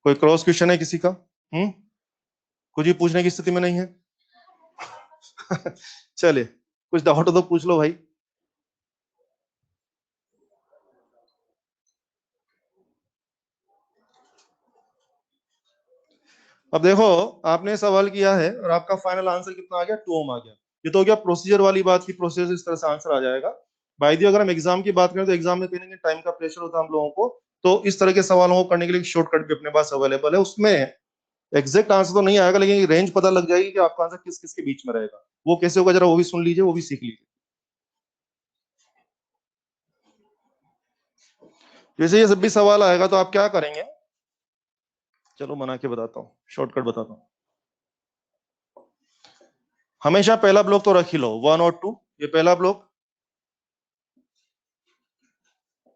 कोई क्रॉस क्वेश्चन है किसी का? कुछ भी पूछने की स्थिति में नहीं है? चलिए, कुछ डाउट हो तो पूछ लो भाई। अब देखो, आपने सवाल किया है और आपका फाइनल आंसर कितना आ गया? 2 ओम आ गया। ये तो हो गया प्रोसीजर वाली बात की, प्रोसीजर इस तरह से आंसर आ जाएगा। बाय दी अगर हम एग्जाम की बात करें तो एग्जाम में कहीं ना कहीं टाइम का प्रेशर होता है हम लोगों को, तो इस तरह के सवालों को करने के लिए शॉर्टकट भी अपने पास अवेलेबल है। उसमें एग्जैक्ट आंसर तो नहीं आएगा, लेकिन रेंज पता लग जाएगी कि आपका आंसर किस किस के बीच में रहेगा। वो कैसे होगा जरा वो भी सुन लीजिए, वो भी सीख लीजिए। जैसे ये सब भी सवाल आएगा तो आप क्या करेंगे? चलो बना के बताता हूँ, शॉर्टकट बताता हूँ। हमेशा पहला ब्लॉक तो रख ही लो, 1 और 2। ये पहला ब्लॉक,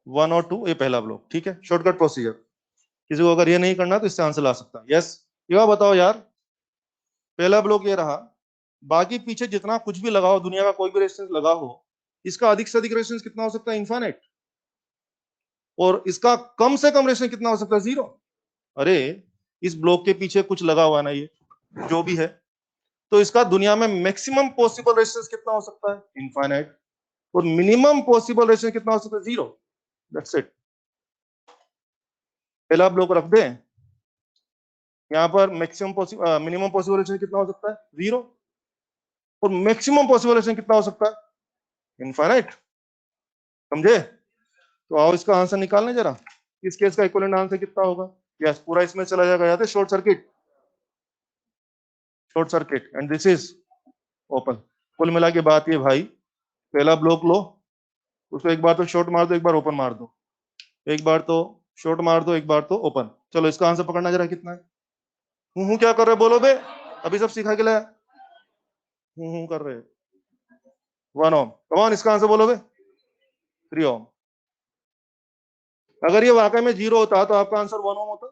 1 और 2 ये पहला ब्लॉक, ठीक है। शॉर्टकट प्रोसीजर, किसी को अगर ये नहीं करना तो इससे आंसर ला सकता है। यस, ये बताओ यार, पहला ब्लॉक ये रहा। बाकी पीछे जितना कुछ भी लगाओ, दुनिया का कोई भी रेजिस्टेंस लगा हो, इसका अधिक से अधिक रेजिस्टेंस कितना हो सकता है? इनफाइनाइट। और इसका कम से कम रेजिस्टेंस कितना हो सकता है? 0। अरे, इस ब्लॉक के पीछे कुछ लगा हुआ ना, ये जो भी है, तो इसका दुनिया में मैक्सिमम पॉसिबल रेजिस्टेंस कितना हो सकता है? इनफाइनाइट। और मिनिमम पॉसिबल रेजिस्टेंस कितना हो सकता है? 0। That's it. पहला ब्लॉक रख दे, यहाँ पर maximum possible minimum possible resistance कितना हो सकता है? 0। और मैक्सिमम पॉसिबल रेजिस्टेंस कितना हो सकता है? इनफाइनाइट। समझे? तो आओ इसका आंसर निकालने जरा। इस केस का इक्विवेलेंट आंसर कितना होगा? यस, पूरा इसमें चला जाएगा, याद है? Short circuit, short circuit and this is open. कुल मिला के बात ये भाई, पहला ब्लॉक लो, उसको एक बार तो शॉर्ट मार दो, एक बार ओपन मार दो, एक बार तो शॉर्ट मार दो, एक बार तो ओपन। चलो इसका आंसर पकड़ना जरा कितना है। हूँ क्या कर रहे बोलो बे, अभी सब सिखा के लाया। हूँ कर रहे। 1 ओम। कमान, इसका आंसर बोलो बे। 3 ओम। अगर ये वाकई में 0 होता तो आपका आंसर 1 ओम होता।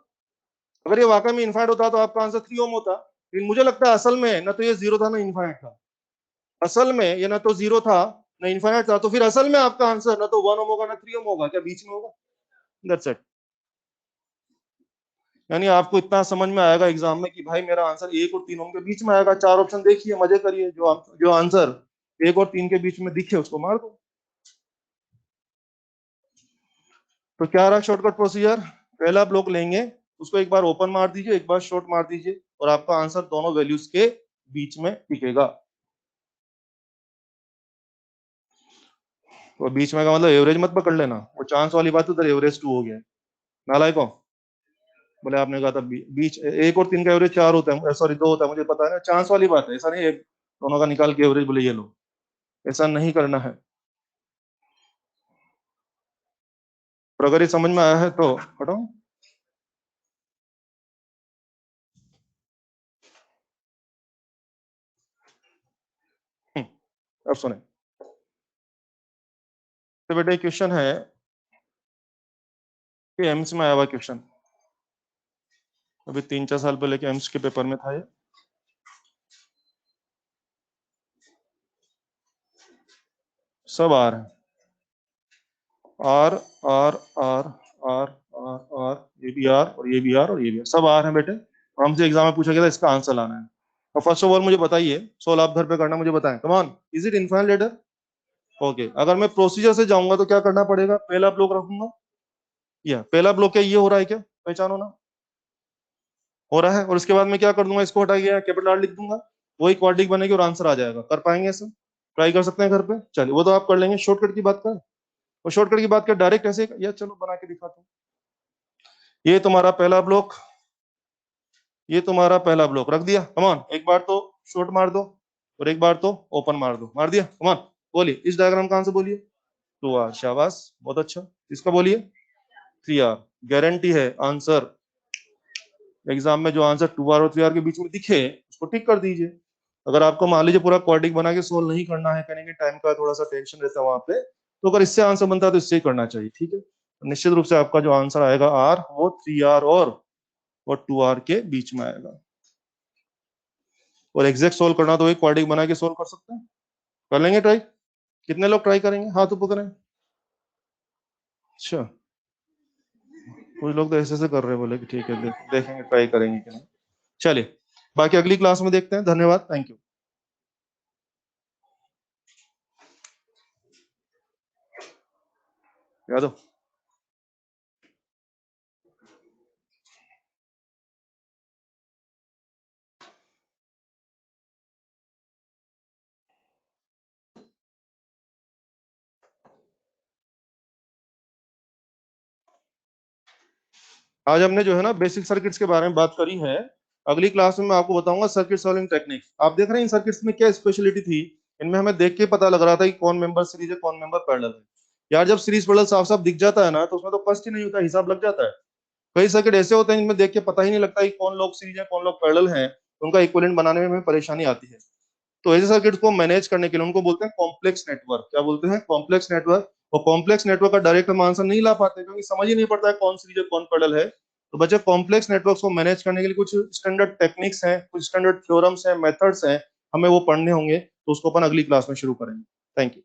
अगर ये वाकई में इनफाइनाइट होता तो आपका आंसर 3 ओम होता। लेकिन मुझे लगता है असल में ना तो ये 0 था ना इनफाइनाइट था। असल में ये ना तो 0 था ना इनफाइनाइट था, तो फिर असल में आपका आंसर ना तो 1 ओम होगा ना 3 ओम होगा, क्या बीच में होगा? That's it. यानी आपको इतना समझ में आएगा एग्जाम में कि भाई मेरा आंसर 1 और 3 ओम के बीच में आएगा। 4 ऑप्शन देखिए, मजे करिए, जो आंसर 1 और 3 के बीच में दिखे उसको मार दो। तो क्या रहा शॉर्टकट प्रोसीजर? पहला ब्लॉक लेंगे, उसको एक बार ओपन मार दीजिए, एक बार शॉर्ट मार दीजिए, और आपका आंसर दोनों वैल्यूज के बीच में टिकेगा। तो बीच में का मतलब एवरेज मत पकड़ लेना, वो चांस वाली बात, उधर एवरेज 2 हो गया है। नालायकों, बोले आपने कहा था बीच 1 और 3 का एवरेज 4 होता है, सॉरी 2 होता है, मुझे पता है ना, चांस वाली बात है। ऐसा नहीं एक दोनों का निकाल के एवरेज बोले ये लो, ऐसा नहीं करना है। और अगर ये समझ में आया है तो हटाओ। अब सुने, तो बेटा क्वेश्चन है कि एम्स में आया हुआ क्वेश्चन, अभी 3-4 साल पहले के एम्स के पेपर में था ये। सब आर है, R R R R R R, ये भी आर और ये भी आर और ये भी आर, सब आर है बेटे। और हमसे एग्जाम में पूछा गया था इसका आंसर लाना है। और फर्स्ट ऑफ ऑल मुझे बताइए, सोल्व आप घर पे करना, मुझे बताएं, come on, is it infinite ladder? Okay, अगर मैं प्रोसीजर से जाऊंगा तो क्या करना पड़ेगा? पहला ब्लॉक रखूंगा, या पहला ब्लॉक क्या ये हो रहा है क्या, पहचानो ना, हो रहा है। और उसके बाद में क्या कर दूंगा, इसको हटा गया कैपिटल आर लिख दूंगा, वही क्वाड्रिक बनेगी और आंसर आ जाएगा। कर पाएंगे ऐसे? ट्राई कर सकते हैं घर पे? चलिए वो तो आप कर लेंगे, शॉर्टकट की बात करें। और शॉर्टकट की बात कर डायरेक्ट ऐसे, या चलो बना के दिखाता हूँ। ये तुम्हारा पहला ब्लॉक, ये तुम्हारा पहला ब्लॉक रख दिया, कमान एक बार तो शॉर्ट मार दो और एक बार तो ओपन मार दो, मार दिया, कमान बोलिए इस डायग्राम का आंसर बोलिए। 2R, शाबाश बहुत अच्छा। इसका बोलिए 3R। गारंटी है आंसर एग्जाम में जो आंसर 2R और 3R के बीच में दिखे उसको टिक कर दीजिए। अगर आपको मान लीजिए पूरा क्वाड्रिक बना के सोल्व नहीं करना है, कहने के टाइम का थोड़ा सा टेंशन रहता है वहां पे, तो अगर इससे आंसर बनता है तो इससे ही करना चाहिए, ठीक है। निश्चित रूप से आपका जो आंसर आएगा R, वो 3R और 2R के बीच में आएगा। और एग्जैक्ट सोल्व करना तो एक क्वाड्रिक बना के सोल्व कर सकते हैं। कर लेंगे ट्राई? कितने लोग ट्राई करेंगे, हाथ ऊपर करें। अच्छा, कुछ लोग तो ऐसे से कर रहे हैं, बोले कि ठीक है देखेंगे ट्राई करेंगे क्या नहीं। चलिए बाकी अगली क्लास में देखते हैं, धन्यवाद, थैंक यू। यादव, आज हमने जो है ना बेसिक सर्किट्स के बारे में बात करी है। अगली क्लास में मैं आपको बताऊंगा सर्किट सॉल्विंग टेक्निक्स। आप देख रहे हैं इन सर्किट्स में क्या स्पेशलिटी थी, इनमें हमें देख के पता लग रहा था कि कौन मेंबर सीरीज है कौन मेंबर पैरेलल है। यार जब सीरीज पैरेलल साफ साफ दिख जाता है ना तो उसमें तो कष्ट ही नहीं होता, हिसाब लग जाता है। कई सर्किट ऐसे होते हैं जिनमें देख के पता ही नहीं लगता कि कौन लोग सीरीज है कौन लोग पैरेलल हैं, उनका इक्विवेलेंट बनाने में हमें परेशानी आती है। तो ऐसे सर्किट को मैनेज करने के लिए उनको बोलते हैं कॉम्प्लेक्स नेटवर्क। क्या बोलते हैं? Complex network. और कॉम्प्लेक्स नेटवर्क का डायरेक्ट हम आंसर नहीं ला पाते क्योंकि समझ ही नहीं पड़ता है कौन सीरीज है कौन पैरेलल है। तो बच्चे कॉम्प्लेक्स नेटवर्क को मैनेज करने के लिए कुछ स्टैंडर्ड टेक्निक्स हैं, कुछ स्टैंडर्ड थ्योरम्स हैं, मेथड्स हैं, हमें वो पढ़ने होंगे। तो उसको अपन अगली क्लास में शुरू करेंगे। Thank you.